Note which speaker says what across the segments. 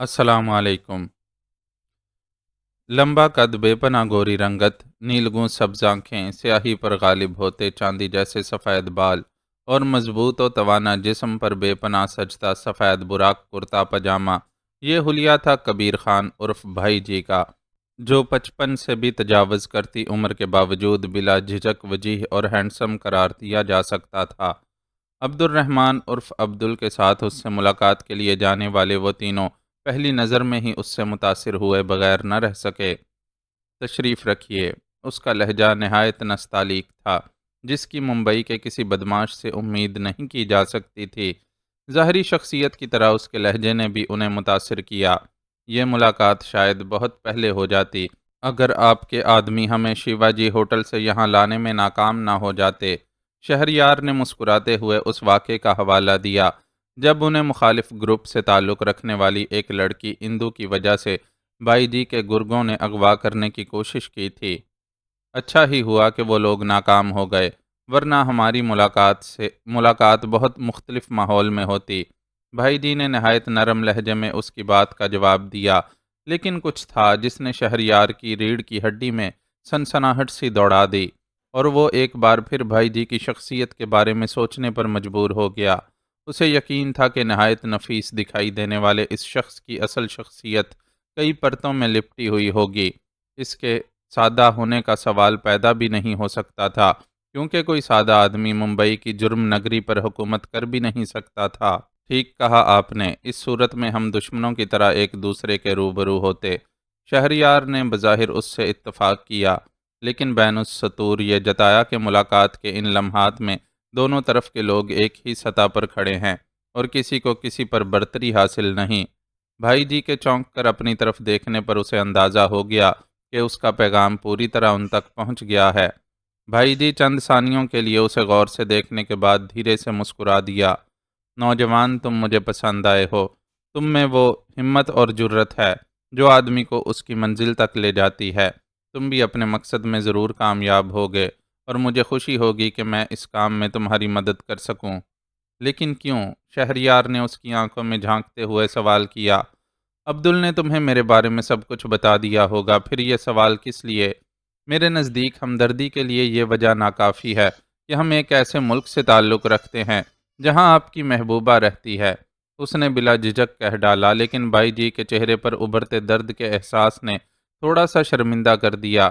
Speaker 1: السلام علیکم۔ لمبا قد، بے پناہ گوری رنگت، نیلگوں سبز آنکھیں، سیاہی پر غالب ہوتے چاندی جیسے سفید بال، اور مضبوط و توانا جسم پر بے پناہ سجتا سفید براق کرتا پاجامہ، یہ حلیہ تھا کبیر خان عرف بھائی جی کا، جو 55 سے بھی تجاوز کرتی عمر کے باوجود بلا جھجک وجیح اور ہینڈسم قرار دیا جا سکتا تھا۔ عبد الرحمن عرف عبدل کے ساتھ اس سے ملاقات کے لیے جانے والے وہ تینوں پہلی نظر میں ہی اس سے متاثر ہوئے بغیر نہ رہ سکے۔ تشریف رکھیے۔ اس کا لہجہ نہایت نستعلیق تھا، جس کی ممبئی کے کسی بدماش سے امید نہیں کی جا سکتی تھی۔ ظاہری شخصیت کی طرح اس کے لہجے نے بھی انہیں متاثر کیا۔ یہ ملاقات شاید بہت پہلے ہو جاتی اگر آپ کے آدمی ہمیں شیواجی ہوٹل سے یہاں لانے میں ناکام نہ ہو جاتے۔ شہریار نے مسکراتے ہوئے اس واقعے کا حوالہ دیا جب انہیں مخالف گروپ سے تعلق رکھنے والی ایک لڑکی اندو کی وجہ سے بائی جی کے گرگوں نے اغوا کرنے کی کوشش کی تھی۔ اچھا ہی ہوا کہ وہ لوگ ناکام ہو گئے، ورنہ ہماری ملاقات بہت مختلف ماحول میں ہوتی۔ بھائی جی نے نہایت نرم لہجے میں اس کی بات کا جواب دیا، لیکن کچھ تھا جس نے شہریار کی ریڑھ کی ہڈی میں سنسناہٹ سی دوڑا دی، اور وہ ایک بار پھر بھائی جی کی شخصیت کے بارے میں سوچنے پر مجبور ہو گیا۔ اسے یقین تھا کہ نہایت نفیس دکھائی دینے والے اس شخص کی اصل شخصیت کئی پرتوں میں لپٹی ہوئی ہوگی۔ اس کے سادہ ہونے کا سوال پیدا بھی نہیں ہو سکتا تھا، کیونکہ کوئی سادہ آدمی ممبئی کی جرم نگری پر حکومت کر بھی نہیں سکتا تھا۔ ٹھیک کہا آپ نے، اس صورت میں ہم دشمنوں کی طرح ایک دوسرے کے روبرو ہوتے۔ شہریار نے بظاہر اس سے اتفاق کیا، لیکن بین السطور یہ جتایا کہ ملاقات کے ان لمحات میں دونوں طرف کے لوگ ایک ہی سطح پر کھڑے ہیں اور کسی کو کسی پر برتری حاصل نہیں۔ بھائی جی کے چونک کر اپنی طرف دیکھنے پر اسے اندازہ ہو گیا کہ اس کا پیغام پوری طرح ان تک پہنچ گیا ہے۔ بھائی جی چند ثانیوں کے لیے اسے غور سے دیکھنے کے بعد دھیرے سے مسکرا دیا۔ نوجوان، تم مجھے پسند آئے ہو۔ تم میں وہ ہمت اور جرت ہے جو آدمی کو اس کی منزل تک لے جاتی ہے۔ تم بھی اپنے مقصد میں ضرور کامیاب ہوگے، اور مجھے خوشی ہوگی کہ میں اس کام میں تمہاری مدد کر سکوں۔ لیکن کیوں؟ شہریار نے اس کی آنکھوں میں جھانکتے ہوئے سوال کیا۔ عبدل نے تمہیں میرے بارے میں سب کچھ بتا دیا ہوگا، پھر یہ سوال کس لیے؟ میرے نزدیک ہمدردی کے لیے یہ وجہ ناکافی ہے کہ ہم ایک ایسے ملک سے تعلق رکھتے ہیں جہاں آپ کی محبوبہ رہتی ہے۔ اس نے بلا جھجک کہہ ڈالا، لیکن بائی جی کے چہرے پر ابھرتے درد کے احساس نے تھوڑا سا شرمندہ کر دیا۔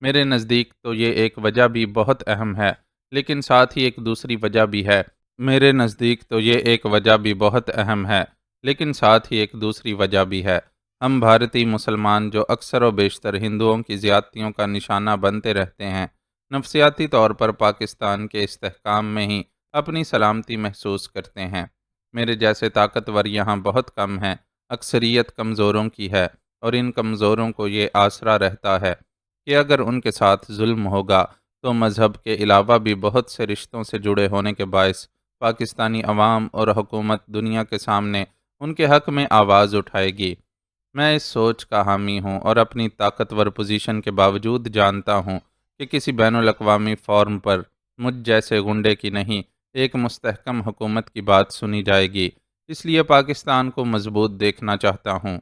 Speaker 1: میرے نزدیک تو یہ ایک وجہ بھی بہت اہم ہے، لیکن ساتھ ہی ایک دوسری وجہ بھی ہے۔ میرے نزدیک تو یہ ایک وجہ بھی بہت اہم ہے، لیکن ساتھ ہی ایک دوسری وجہ بھی ہے۔ ہم بھارتی مسلمان جو اکثر و بیشتر ہندوؤں کی زیادتیوں کا نشانہ بنتے رہتے ہیں، نفسیاتی طور پر پاکستان کے استحکام میں ہی اپنی سلامتی محسوس کرتے ہیں۔ میرے جیسے طاقتور یہاں بہت کم ہیں، اکثریت کمزوروں کی ہے، اور ان کمزوروں کو یہ آسرا رہتا ہے کہ اگر ان کے ساتھ ظلم ہوگا تو مذہب کے علاوہ بھی بہت سے رشتوں سے جڑے ہونے کے باعث پاکستانی عوام اور حکومت دنیا کے سامنے ان کے حق میں آواز اٹھائے گی۔ میں اس سوچ کا حامی ہوں اور اپنی طاقتور پوزیشن کے باوجود جانتا ہوں کہ کسی بین الاقوامی فورم پر مجھ جیسے غنڈے کی نہیں، ایک مستحکم حکومت کی بات سنی جائے گی۔ اس لیے پاکستان کو مضبوط دیکھنا چاہتا ہوں۔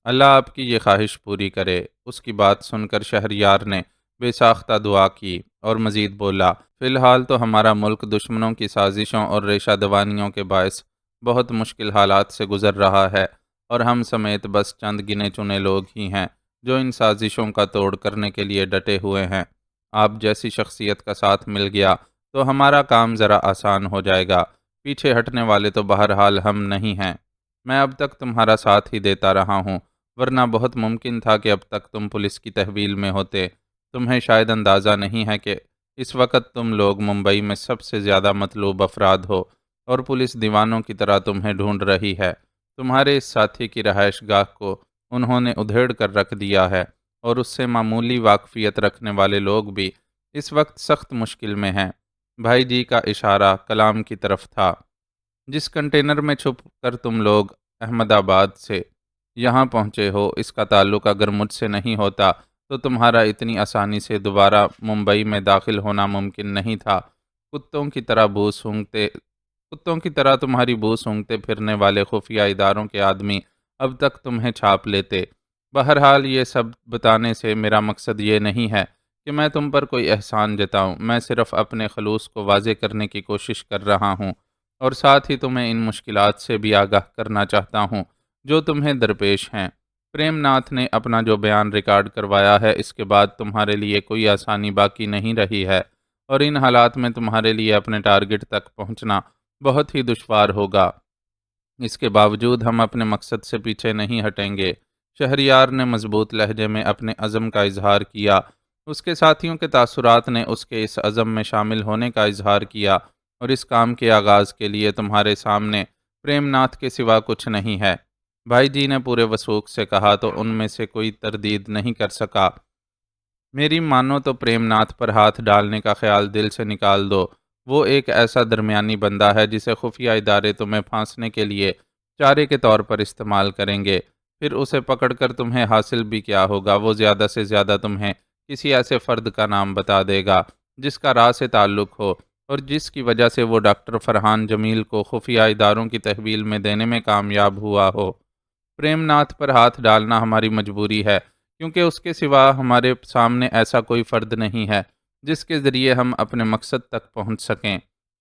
Speaker 1: اللہ آپ کی یہ خواہش پوری کرے۔ اس کی بات سن کر شہریار نے بے ساختہ دعا کی اور مزید بولا، فی الحال تو ہمارا ملک دشمنوں کی سازشوں اور ریشہ دوانیوں کے باعث بہت مشکل حالات سے گزر رہا ہے، اور ہم سمیت بس چند گنے چنے لوگ ہی ہیں جو ان سازشوں کا توڑ کرنے کے لیے ڈٹے ہوئے ہیں۔ آپ جیسی شخصیت کا ساتھ مل گیا تو ہمارا کام ذرا آسان ہو جائے گا۔ پیچھے ہٹنے والے تو بہرحال ہم نہیں ہیں۔ میں اب تک تمہارا ساتھ ہی دیتا رہا ہوں، ورنہ بہت ممکن تھا کہ اب تک تم پولیس کی تحویل میں ہوتے۔ تمہیں شاید اندازہ نہیں ہے کہ اس وقت تم لوگ ممبئی میں سب سے زیادہ مطلوب افراد ہو، اور پولیس دیوانوں کی طرح تمہیں ڈھونڈ رہی ہے۔ تمہارے اس ساتھی کی رہائش گاہ کو انہوں نے ادھیڑ کر رکھ دیا ہے، اور اس سے معمولی واقفیت رکھنے والے لوگ بھی اس وقت سخت مشکل میں ہیں۔ بھائی جی کا اشارہ کلام کی طرف تھا۔ جس کنٹینر میں چھپ کر تم لوگ احمد آباد سے یہاں پہنچے ہو، اس کا تعلق اگر مجھ سے نہیں ہوتا تو تمہارا اتنی آسانی سے دوبارہ ممبئی میں داخل ہونا ممکن نہیں تھا۔ کتوں کی طرح کتوں کی طرح تمہاری بو سونگھتے پھرنے والے خفیہ اداروں کے آدمی اب تک تمہیں چھاپ لیتے۔ بہرحال یہ سب بتانے سے میرا مقصد یہ نہیں ہے کہ میں تم پر کوئی احسان جتاؤں، میں صرف اپنے خلوص کو واضح کرنے کی کوشش کر رہا ہوں، اور ساتھ ہی تمہیں ان مشکلات سے بھی آگاہ کرنا چاہتا ہوں جو تمہیں درپیش ہیں۔ پریم ناتھ نے اپنا جو بیان ریکارڈ کروایا ہے، اس کے بعد تمہارے لیے کوئی آسانی باقی نہیں رہی ہے، اور ان حالات میں تمہارے لیے اپنے ٹارگٹ تک پہنچنا بہت ہی دشوار ہوگا۔ اس کے باوجود ہم اپنے مقصد سے پیچھے نہیں ہٹیں گے۔ شہریار نے مضبوط لہجے میں اپنے عزم کا اظہار کیا۔ اس کے ساتھیوں کے تاثرات نے اس کے اس عزم میں شامل ہونے کا اظہار کیا، اور اس کام کے آغاز کے لیے تمہارے سامنے پریم ناتھ کے سوا کچھ نہیں ہے۔ بھائی جی نے پورے وثوق سے کہا تو ان میں سے کوئی تردید نہیں کر سکا۔ میری مانو تو پریم ناتھ پر ہاتھ ڈالنے کا خیال دل سے نکال دو۔ وہ ایک ایسا درمیانی بندہ ہے جسے خفیہ ادارے تمہیں پھانسنے کے لیے چارے کے طور پر استعمال کریں گے۔ پھر اسے پکڑ کر تمہیں حاصل بھی کیا ہوگا؟ وہ زیادہ سے زیادہ تمہیں کسی ایسے فرد کا نام بتا دے گا جس کا راہ سے تعلق ہو، اور جس کی وجہ سے وہ ڈاکٹر فرحان جمیل کو خفیہ اداروں کی تحویل میں دینے میں کامیاب ہوا ہو۔ پریم ناتھ پر ہاتھ ڈالنا ہماری مجبوری ہے، کیونکہ اس کے سوا ہمارے سامنے ایسا کوئی فرد نہیں ہے جس کے ذریعے ہم اپنے مقصد تک پہنچ سکیں۔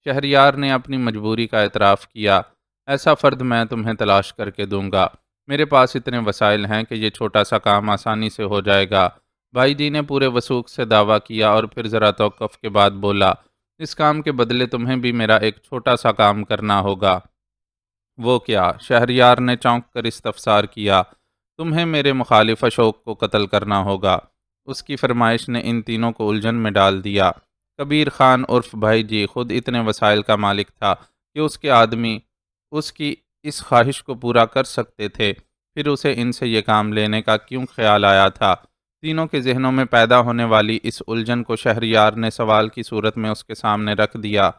Speaker 1: شہریار نے اپنی مجبوری کا اعتراف کیا۔ ایسا فرد میں تمہیں تلاش کر کے دوں گا۔ میرے پاس اتنے وسائل ہیں کہ یہ چھوٹا سا کام آسانی سے ہو جائے گا۔ بھائی جی نے پورے وثوق سے دعویٰ کیا، اور پھر ذرا توقف کے بعد بولا، اس کام کے بدلے تمہیں بھی میرا ایک چھوٹا سا کام کرنا ہوگا۔ وہ کیا؟ شہریار نے چونک کر استفسار کیا۔ تمہیں میرے مخالف اشوک کو قتل کرنا ہوگا۔ اس کی فرمائش نے ان تینوں کو الجھن میں ڈال دیا۔ کبیر خان عرف بھائی جی خود اتنے وسائل کا مالک تھا کہ اس کے آدمی اس کی اس خواہش کو پورا کر سکتے تھے، پھر اسے ان سے یہ کام لینے کا کیوں خیال آیا تھا؟ تینوں کے ذہنوں میں پیدا ہونے والی اس الجھن کو شہریار نے سوال کی صورت میں اس کے سامنے رکھ دیا۔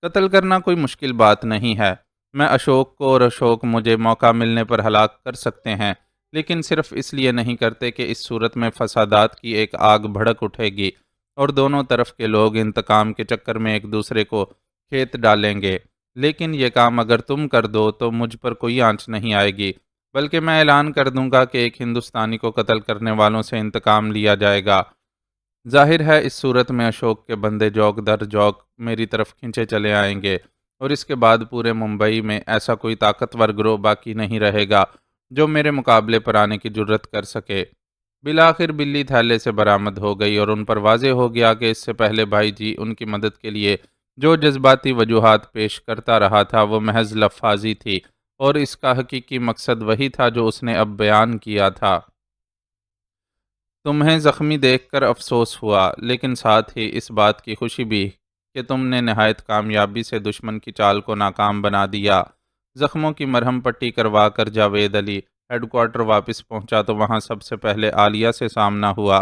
Speaker 1: قتل کرنا کوئی مشکل بات نہیں ہے۔ میں اشوک کو اور اشوک مجھے موقع ملنے پر ہلاک کر سکتے ہیں، لیکن صرف اس لیے نہیں کرتے کہ اس صورت میں فسادات کی ایک آگ بھڑک اٹھے گی، اور دونوں طرف کے لوگ انتقام کے چکر میں ایک دوسرے کو کھیت ڈالیں گے۔ لیکن یہ کام اگر تم کر دو تو مجھ پر کوئی آنچ نہیں آئے گی، بلکہ میں اعلان کر دوں گا کہ ایک ہندوستانی کو قتل کرنے والوں سے انتقام لیا جائے گا۔ ظاہر ہے اس صورت میں اشوک کے بندے جوک در جوک میری طرف کھنچے چلے آئیں گے، اور اس کے بعد پورے ممبئی میں ایسا کوئی طاقتور گروہ باقی نہیں رہے گا جو میرے مقابلے پر آنے کی جرت کر سکے۔ بالآخر بلی تھیلے سے برآمد ہو گئی، اور ان پر واضح ہو گیا کہ اس سے پہلے بھائی جی ان کی مدد کے لیے جو جذباتی وجوہات پیش کرتا رہا تھا وہ محض لفاظی تھی، اور اس کا حقیقی مقصد وہی تھا جو اس نے اب بیان کیا تھا۔ تمہیں زخمی دیکھ کر افسوس ہوا، لیکن ساتھ ہی اس بات کی خوشی بھی کہ تم نے نہایت کامیابی سے دشمن کی چال کو ناکام بنا دیا۔ زخموں کی مرہم پٹی کروا کر جاوید علی ہیڈ کوارٹر واپس پہنچا تو وہاں سب سے پہلے عالیہ سے سامنا ہوا۔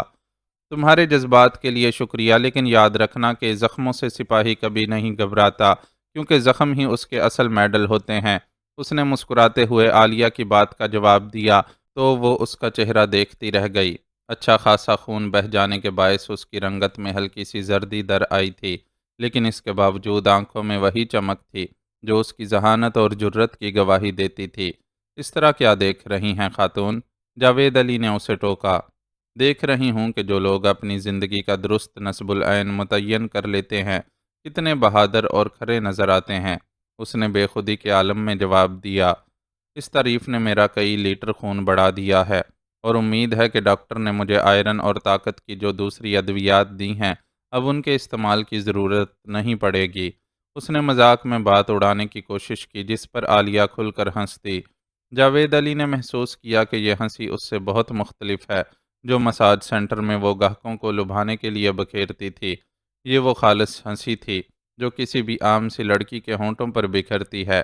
Speaker 1: تمہارے جذبات کے لیے شکریہ، لیکن یاد رکھنا کہ زخموں سے سپاہی کبھی نہیں گھبراتا، کیونکہ زخم ہی اس کے اصل میڈل ہوتے ہیں۔ اس نے مسکراتے ہوئے عالیہ کی بات کا جواب دیا تو وہ اس کا چہرہ دیکھتی رہ گئی۔ اچھا خاصا خون بہہ جانے کے باعث اس کی رنگت میں ہلکی سی زردی در آئی تھی، لیکن اس کے باوجود آنکھوں میں وہی چمک تھی جو اس کی ذہانت اور جرت کی گواہی دیتی تھی۔ اس طرح کیا دیکھ رہی ہیں خاتون؟ جاوید علی نے اسے ٹوکا۔ دیکھ رہی ہوں کہ جو لوگ اپنی زندگی کا درست نصب العین متعین کر لیتے ہیں کتنے بہادر اور کھرے نظر آتے ہیں، اس نے بے خودی کے عالم میں جواب دیا۔ اس تعریف نے میرا کئی لیٹر خون بڑھا دیا ہے، اور امید ہے کہ ڈاکٹر نے مجھے آئرن اور طاقت کی جو دوسری ادویات دی ہیں اب ان کے استعمال کی ضرورت نہیں پڑے گی۔ اس نے مذاق میں بات اڑانے کی کوشش کی، جس پر عالیہ کھل کر ہنس دی۔ جاوید علی نے محسوس کیا کہ یہ ہنسی اس سے بہت مختلف ہے جو مساج سینٹر میں وہ گاہکوں کو لبھانے کے لیے بکھیرتی تھی۔ یہ وہ خالص ہنسی تھی جو کسی بھی عام سی لڑکی کے ہونٹوں پر بکھرتی ہے۔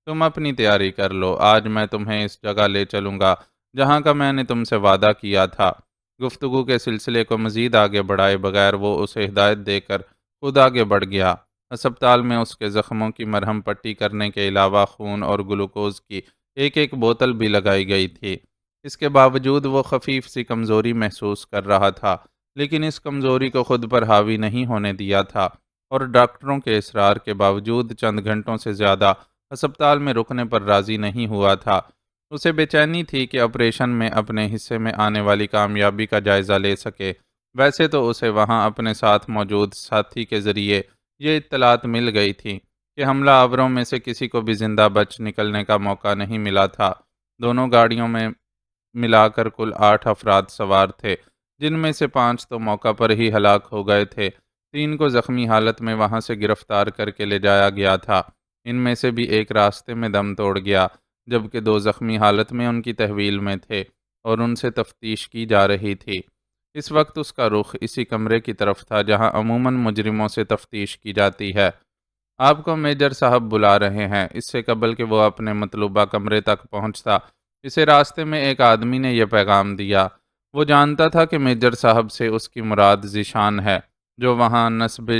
Speaker 1: تم اپنی تیاری کر لو، آج میں تمہیں اس جگہ لے چلوں گا جہاں کا میں نے تم سے وعدہ کیا تھا۔ گفتگو کے سلسلے کو مزید آگے بڑھائے بغیر وہ اسے ہدایت دے کر خود آگے بڑھ گیا۔ ہسپتال میں اس کے زخموں کی مرہم پٹی کرنے کے علاوہ خون اور گلوکوز کی ایک ایک بوتل بھی لگائی گئی تھی۔ اس کے باوجود وہ خفیف سی کمزوری محسوس کر رہا تھا، لیکن اس کمزوری کو خود پر حاوی نہیں ہونے دیا تھا، اور ڈاکٹروں کے اصرار کے باوجود چند گھنٹوں سے زیادہ ہسپتال میں رکنے پر راضی نہیں ہوا تھا۔ اسے بے چینی تھی کہ آپریشن میں اپنے حصے میں آنے والی کامیابی کا جائزہ لے سکے۔ ویسے تو اسے وہاں اپنے ساتھ موجود ساتھی کے ذریعے یہ اطلاعات مل گئی تھی کہ حملہ آوروں میں سے کسی کو بھی زندہ بچ نکلنے کا موقع نہیں ملا تھا۔ دونوں گاڑیوں میں ملا کر کل 8 افراد سوار تھے، جن میں سے 5 تو موقع پر ہی ہلاک ہو گئے تھے۔ 3 کو زخمی حالت میں وہاں سے گرفتار کر کے لے جایا گیا تھا۔ ان میں سے بھی ایک راستے میں دم توڑ گیا، جبکہ 2 زخمی حالت میں ان کی تحویل میں تھے اور ان سے تفتیش کی جا رہی تھی۔ اس وقت اس کا رخ اسی کمرے کی طرف تھا جہاں عموماً مجرموں سے تفتیش کی جاتی ہے۔ آپ کو میجر صاحب بلا رہے ہیں۔ اس سے قبل کہ وہ اپنے مطلوبہ کمرے تک پہنچتا، اسے راستے میں ایک آدمی نے یہ پیغام دیا۔ وہ جانتا تھا کہ میجر صاحب سے اس کی مراد ذیشان ہے، جو وہاں نصب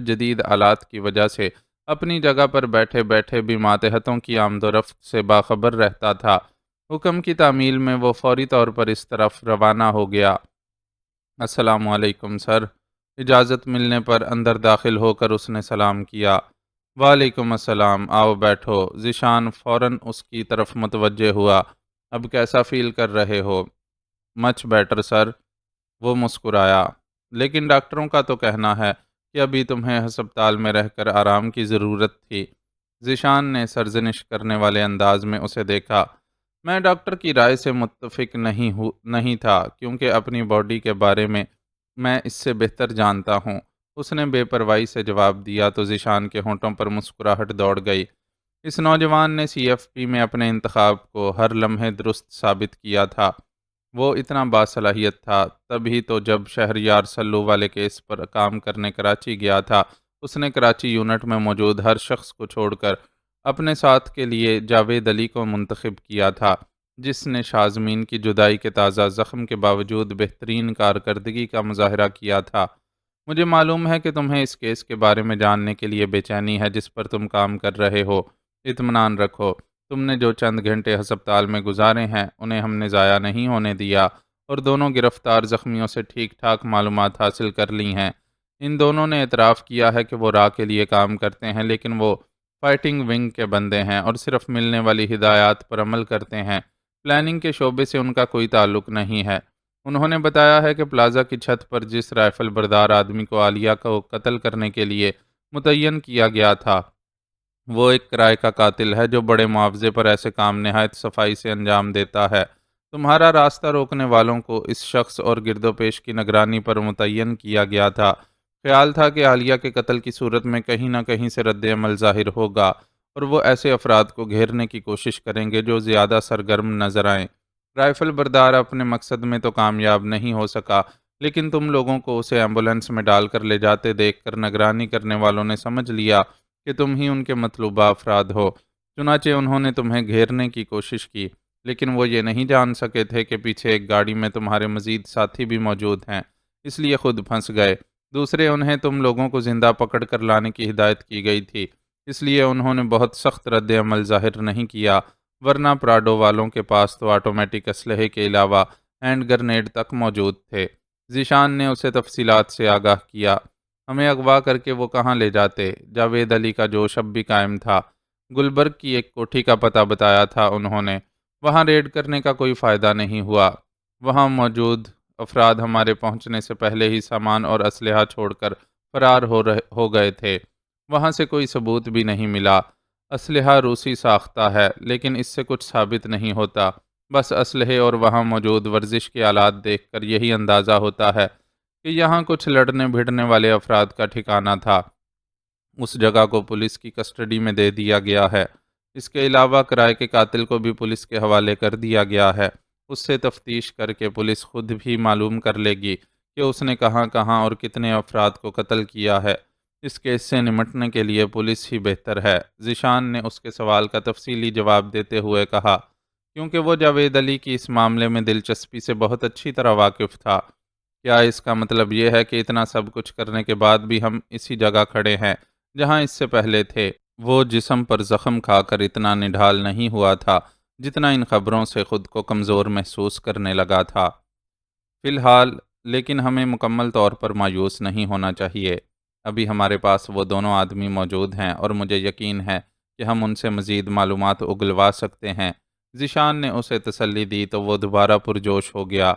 Speaker 1: جدید آلات کی وجہ سے اپنی جگہ پر بیٹھے بیٹھے بھی ماتحتوں کی آمد و رفت سے باخبر رہتا تھا۔ حکم کی تعمیل میں وہ فوری طور پر اس طرف روانہ ہو گیا۔ السلام علیکم سر۔ اجازت ملنے پر اندر داخل ہو کر اس نے سلام کیا۔ وعلیکم السلام، آؤ بیٹھو۔ ذیشان فوراً اس کی طرف متوجہ ہوا۔ اب کیسا فیل کر رہے ہو؟ مچ بیٹر سر، وہ مسکرایا۔ لیکن ڈاکٹروں کا تو کہنا ہے کہ ابھی تمہیں ہسپتال میں رہ کر آرام کی ضرورت تھی۔ ذیشان نے سرزنش کرنے والے انداز میں اسے دیکھا۔ میں ڈاکٹر کی رائے سے متفق نہیں تھا، کیونکہ اپنی باڈی کے بارے میں اس سے بہتر جانتا ہوں۔ اس نے بے پرواہی سے جواب دیا تو ذیشان کے ہونٹوں پر مسکراہٹ دوڑ گئی۔ اس نوجوان نے سی ایف پی میں اپنے انتخاب کو ہر لمحے درست ثابت کیا تھا۔ وہ اتنا باصلاحیت تھا۔ تبھی تو جب شہریار سلو والے کیس پر کام کرنے کراچی گیا تھا، اس نے کراچی یونٹ میں موجود ہر شخص کو چھوڑ کر اپنے ساتھ کے لیے جاوید علی کو منتخب کیا تھا، جس نے شازمین کی جدائی کے تازہ زخم کے باوجود بہترین کارکردگی کا مظاہرہ کیا تھا۔ مجھے معلوم ہے کہ تمہیں اس کیس کے بارے میں جاننے کے لیے بے چینی ہے جس پر تم کام کر رہے ہو۔ اطمینان رکھو، تم نے جو چند گھنٹے ہسپتال میں گزارے ہیں انہیں ہم نے ضائع نہیں ہونے دیا، اور دونوں گرفتار زخمیوں سے ٹھیک ٹھاک معلومات حاصل کر لی ہیں۔ ان دونوں نے اعتراف کیا ہے کہ وہ را کے لیے کام کرتے ہیں، لیکن وہ فائٹنگ ونگ کے بندے ہیں اور صرف ملنے والی ہدایات پر عمل کرتے ہیں۔ پلاننگ کے شعبے سے ان کا کوئی تعلق نہیں ہے۔ انہوں نے بتایا ہے کہ پلازا کی چھت پر جس رائفل بردار آدمی کو عالیہ کو قتل کرنے کے لیے متعین کیا گیا تھا، وہ ایک کرائے کا قاتل ہے جو بڑے معاوضے پر ایسے کام نہایت صفائی سے انجام دیتا ہے۔ تمہارا راستہ روکنے والوں کو اس شخص اور گرد و پیش کی نگرانی پر متعین کیا گیا تھا۔ خیال تھا کہ عالیہ کے قتل کی صورت میں کہیں نہ کہیں سے رد عمل ظاہر ہوگا، اور وہ ایسے افراد کو گھیرنے کی کوشش کریں گے جو زیادہ سرگرم نظر آئیں۔ رائفل بردار اپنے مقصد میں تو کامیاب نہیں ہو سکا، لیکن تم لوگوں کو اسے ایمبولینس میں ڈال کر لے جاتے دیکھ کر نگرانی کرنے والوں نے سمجھ لیا کہ تم ہی ان کے مطلوبہ افراد ہو۔ چنانچہ انہوں نے تمہیں گھیرنے کی کوشش کی، لیکن وہ یہ نہیں جان سکے تھے کہ پیچھے ایک گاڑی میں تمہارے مزید ساتھی بھی موجود ہیں، اس لیے خود پھنس گئے۔ دوسرے، انہیں تم لوگوں کو زندہ پکڑ کر لانے کی ہدایت کی گئی تھی، اس لیے انہوں نے بہت سخت رد عمل ظاہر نہیں کیا، ورنہ پراڈو والوں کے پاس تو آٹومیٹک اسلحے کے علاوہ ہینڈ گرنیڈ تک موجود تھے۔ ذیشان نے اسے تفصیلات سے آگاہ کیا۔ ہمیں اغوا کر کے وہ کہاں لے جاتے؟ جاوید علی کا جوش اب بھی قائم تھا۔ گلبرگ کی ایک کوٹھی کا پتہ بتایا تھا انہوں نے۔ وہاں ریڈ کرنے کا کوئی فائدہ نہیں ہوا۔ وہاں موجود افراد ہمارے پہنچنے سے پہلے ہی سامان اور اسلحہ چھوڑ کر فرار ہو گئے تھے۔ وہاں سے کوئی ثبوت بھی نہیں ملا۔ اسلحہ روسی ساختہ ہے، لیکن اس سے کچھ ثابت نہیں ہوتا۔ بس اسلحے اور وہاں موجود ورزش کے آلات دیکھ کر یہی اندازہ ہوتا ہے کہ یہاں کچھ لڑنے بھڑنے والے افراد کا ٹھکانہ تھا۔ اس جگہ کو پولیس کی کسٹڈی میں دے دیا گیا ہے۔ اس کے علاوہ کرائے کے قاتل کو بھی پولیس کے حوالے کر دیا گیا ہے۔ اس سے تفتیش کر کے پولیس خود بھی معلوم کر لے گی کہ اس نے کہاں کہاں اور کتنے افراد کو قتل کیا ہے۔ اس کیس سے نمٹنے کے لیے پولیس ہی بہتر ہے۔ ذیشان نے اس کے سوال کا تفصیلی جواب دیتے ہوئے کہا، کیونکہ وہ جاوید علی کی اس معاملے میں دلچسپی سے بہت اچھی طرح واقف تھا۔ کیا اس کا مطلب یہ ہے کہ اتنا سب کچھ کرنے کے بعد بھی ہم اسی جگہ کھڑے ہیں جہاں اس سے پہلے تھے؟ وہ جسم پر زخم کھا کر اتنا نڈھال نہیں ہوا تھا جتنا ان خبروں سے خود کو کمزور محسوس کرنے لگا تھا۔ فی الحال لیکن ہمیں مکمل طور پر مایوس نہیں ہونا چاہیے۔ ابھی ہمارے پاس وہ دونوں آدمی موجود ہیں، اور مجھے یقین ہے کہ ہم ان سے مزید معلومات اگلوا سکتے ہیں۔ ذیشان نے اسے تسلی دی تو وہ دوبارہ پرجوش ہو گیا۔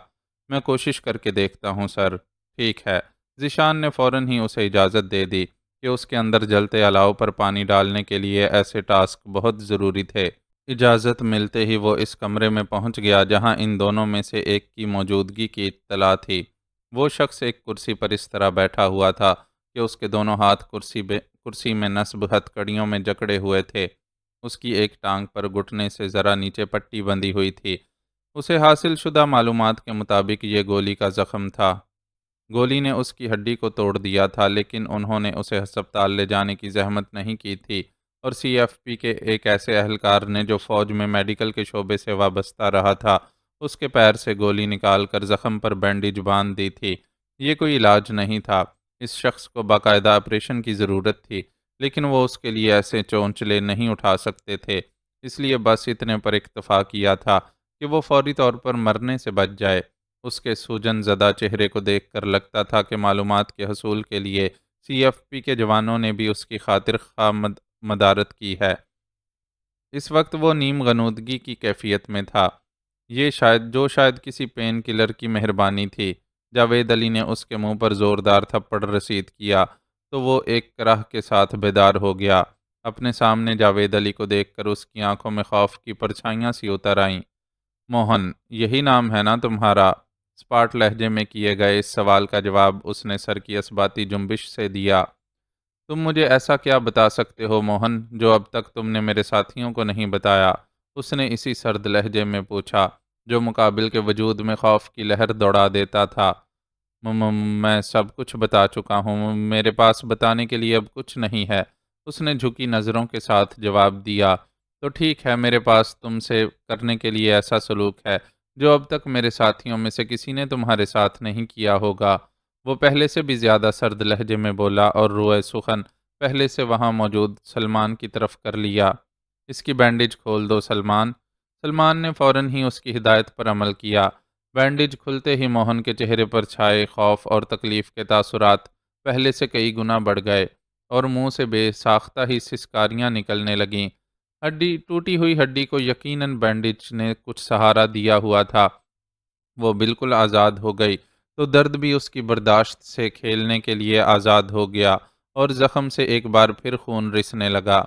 Speaker 1: میں کوشش کر کے دیکھتا ہوں سر۔ ٹھیک ہے۔ ذیشان نے فوراً ہی اسے اجازت دے دی کہ اس کے اندر جلتے الاؤ پر پانی ڈالنے کے لیے ایسے ٹاسک بہت ضروری تھے۔ اجازت ملتے ہی وہ اس کمرے میں پہنچ گیا جہاں ان دونوں میں سے ایک کی موجودگی کی اطلاع تھی۔ وہ شخص ایک کرسی پر اس طرح بیٹھا ہوا تھا کہ اس کے دونوں ہاتھ کرسی میں نصب ہتھ کڑیوں میں جکڑے ہوئے تھے۔ اس کی ایک ٹانگ پر گھٹنے سے ذرا نیچے پٹی بندھی ہوئی تھی۔ اسے حاصل شدہ معلومات کے مطابق یہ گولی کا زخم تھا۔ گولی نے اس کی ہڈی کو توڑ دیا تھا، لیکن انہوں نے اسے ہسپتال لے جانے کی زحمت نہیں کی تھی، اور سی ایف پی کے ایک ایسے اہلکار نے جو فوج میں میڈیکل کے شعبے سے وابستہ رہا تھا، اس کے پیر سے گولی نکال کر زخم پر بینڈیج باندھ دی تھی۔ یہ کوئی علاج نہیں تھا۔ اس شخص کو باقاعدہ آپریشن کی ضرورت تھی، لیکن وہ اس کے لیے ایسے چونچلے نہیں اٹھا سکتے تھے، اس لیے بس اتنے پر اکتفا کیا تھا کہ وہ فوری طور پر مرنے سے بچ جائے۔ اس کے سوجن زدہ چہرے کو دیکھ کر لگتا تھا کہ معلومات کے حصول کے لیے سی ایف پی کے جوانوں نے بھی اس کی خاطر خواہ مدارت کی ہے۔ اس وقت وہ نیم غنودگی کی کیفیت میں تھا، یہ شاید کسی پین کلر کی مہربانی تھی۔ جاوید علی نے اس کے منہ پر زوردار تھپڑ رسید کیا تو وہ ایک کرہ کے ساتھ بیدار ہو گیا۔ اپنے سامنے جاوید علی کو دیکھ کر اس کی آنکھوں میں خوف کی پرچھائیاں سی اتر آئیں۔ موہن، یہی نام ہے نا تمہارا؟ اسپاٹ لہجے میں کیے گئے اس سوال کا جواب اس نے سر کی اثباتی جنبش سے دیا۔ تم مجھے ایسا کیا بتا سکتے ہو موہن جو اب تک تم نے میرے ساتھیوں کو نہیں بتایا؟ اس نے اسی سرد لہجے میں پوچھا جو مقابل کے وجود میں خوف کی لہر دوڑا دیتا تھا۔ میں سب کچھ بتا چکا ہوں، میرے پاس بتانے کے لیے اب کچھ نہیں ہے، اس نے جھکی نظروں کے ساتھ جواب دیا۔ تو ٹھیک ہے، میرے پاس تم سے کرنے کے لیے ایسا سلوک ہے جو اب تک میرے ساتھیوں میں سے کسی نے تمہارے ساتھ نہیں کیا ہوگا۔ وہ پہلے سے بھی زیادہ سرد لہجے میں بولا اور روئے سخن پہلے سے وہاں موجود سلمان کی طرف کر لیا۔ اس کی بینڈیج کھول دو سلمان۔ سلمان نے فوراً ہی اس کی ہدایت پر عمل کیا۔ بینڈیج کھلتے ہی موہن کے چہرے پر چھائے خوف اور تکلیف کے تاثرات پہلے سے کئی گنا بڑھ گئے اور منہ سے بے ساختہ ہی سسکاریاں نکلنے لگیں۔ ٹوٹی ہوئی ہڈی کو یقیناً بینڈیج نے کچھ سہارا دیا ہوا تھا۔ وہ بالکل آزاد ہو گئی تو درد بھی اس کی برداشت سے کھیلنے کے لیے آزاد ہو گیا اور زخم سے ایک بار پھر خون رسنے لگا۔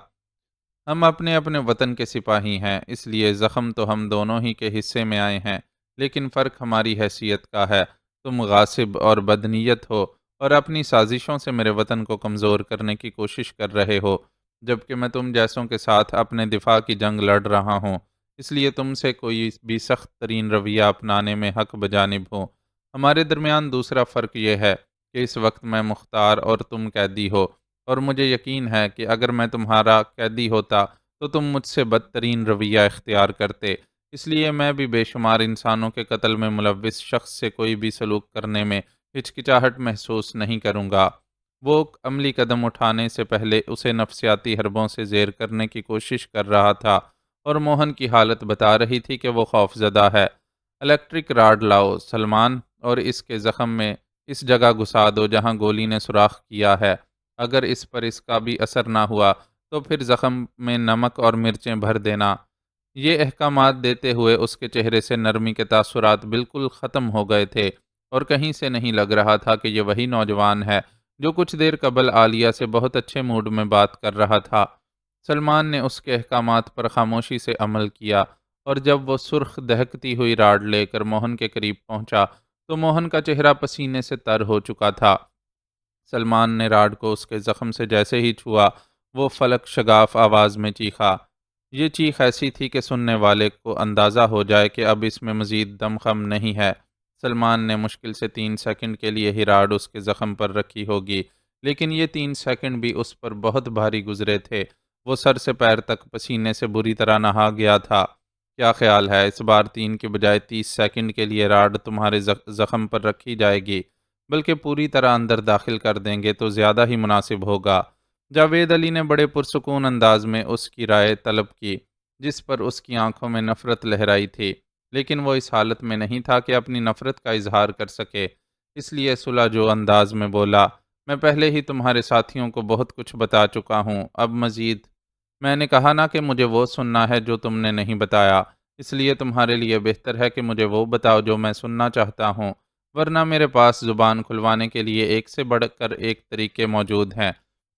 Speaker 1: ہم اپنے اپنے وطن کے سپاہی ہیں، اس لیے زخم تو ہم دونوں ہی کے حصے میں آئے ہیں، لیکن فرق ہماری حیثیت کا ہے۔ تم غاصب اور بدنیت ہو اور اپنی سازشوں سے میرے وطن کو کمزور کرنے کی کوشش کر رہے ہو، جبکہ میں تم جیسوں کے ساتھ اپنے دفاع کی جنگ لڑ رہا ہوں، اس لیے تم سے کوئی بھی سخت ترین رویہ اپنانے میں حق بجانب ہوں۔ ہمارے درمیان دوسرا فرق یہ ہے کہ اس وقت میں مختار اور تم قیدی ہو، اور مجھے یقین ہے کہ اگر میں تمہارا قیدی ہوتا تو تم مجھ سے بدترین رویہ اختیار کرتے، اس لیے میں بھی بے شمار انسانوں کے قتل میں ملوث شخص سے کوئی بھی سلوک کرنے میں ہچکچاہٹ محسوس نہیں کروں گا۔ وہ عملی قدم اٹھانے سے پہلے اسے نفسیاتی حربوں سے زیر کرنے کی کوشش کر رہا تھا، اور موہن کی حالت بتا رہی تھی کہ وہ خوف زدہ ہے۔ الیکٹرک راڈ لاؤ سلمان، اور اس کے زخم میں اس جگہ گھسا دو جہاں گولی نے سوراخ کیا ہے۔ اگر اس پر اس کا بھی اثر نہ ہوا تو پھر زخم میں نمک اور مرچیں بھر دینا۔ یہ احکامات دیتے ہوئے اس کے چہرے سے نرمی کے تاثرات بالکل ختم ہو گئے تھے، اور کہیں سے نہیں لگ رہا تھا کہ یہ وہی نوجوان ہے جو کچھ دیر قبل عالیہ سے بہت اچھے موڈ میں بات کر رہا تھا۔ سلمان نے اس کے احکامات پر خاموشی سے عمل کیا، اور جب وہ سرخ دہکتی ہوئی راڈ لے کر موہن کے قریب پہنچا تو موہن کا چہرہ پسینے سے تر ہو چکا تھا۔ سلمان نے راڈ کو اس کے زخم سے جیسے ہی چھوا، وہ فلک شگاف آواز میں چیخا۔ یہ چیخ ایسی تھی کہ سننے والے کو اندازہ ہو جائے کہ اب اس میں مزید دم خم نہیں ہے۔ سلمان نے مشکل سے 3 سیکنڈ کے لیے ہی راڈ اس کے زخم پر رکھی ہوگی، لیکن یہ 3 سیکنڈ بھی اس پر بہت بھاری گزرے تھے۔ وہ سر سے پیر تک پسینے سے بری طرح نہا گیا تھا۔ کیا خیال ہے اس بار 3 کے بجائے 30 سیکنڈ کے لیے راڈ تمہارے زخم پر رکھی جائے گی، بلکہ پوری طرح اندر داخل کر دیں گے تو زیادہ ہی مناسب ہوگا؟ جاوید علی نے بڑے پرسکون انداز میں اس کی رائے طلب کی، جس پر اس کی آنکھوں میں نفرت لہرائی تھی، لیکن وہ اس حالت میں نہیں تھا کہ اپنی نفرت کا اظہار کر سکے، اس لیے سلجھو انداز میں بولا، میں پہلے ہی تمہارے ساتھیوں کو بہت کچھ بتا چکا ہوں، اب مزید میں نے کہا نا کہ مجھے وہ سننا ہے جو تم نے نہیں بتایا، اس لیے تمہارے لیے بہتر ہے کہ مجھے وہ بتاؤ جو میں سننا چاہتا ہوں، ورنہ میرے پاس زبان کھلوانے کے لیے ایک سے بڑھ کر ایک طریقے موجود ہیں۔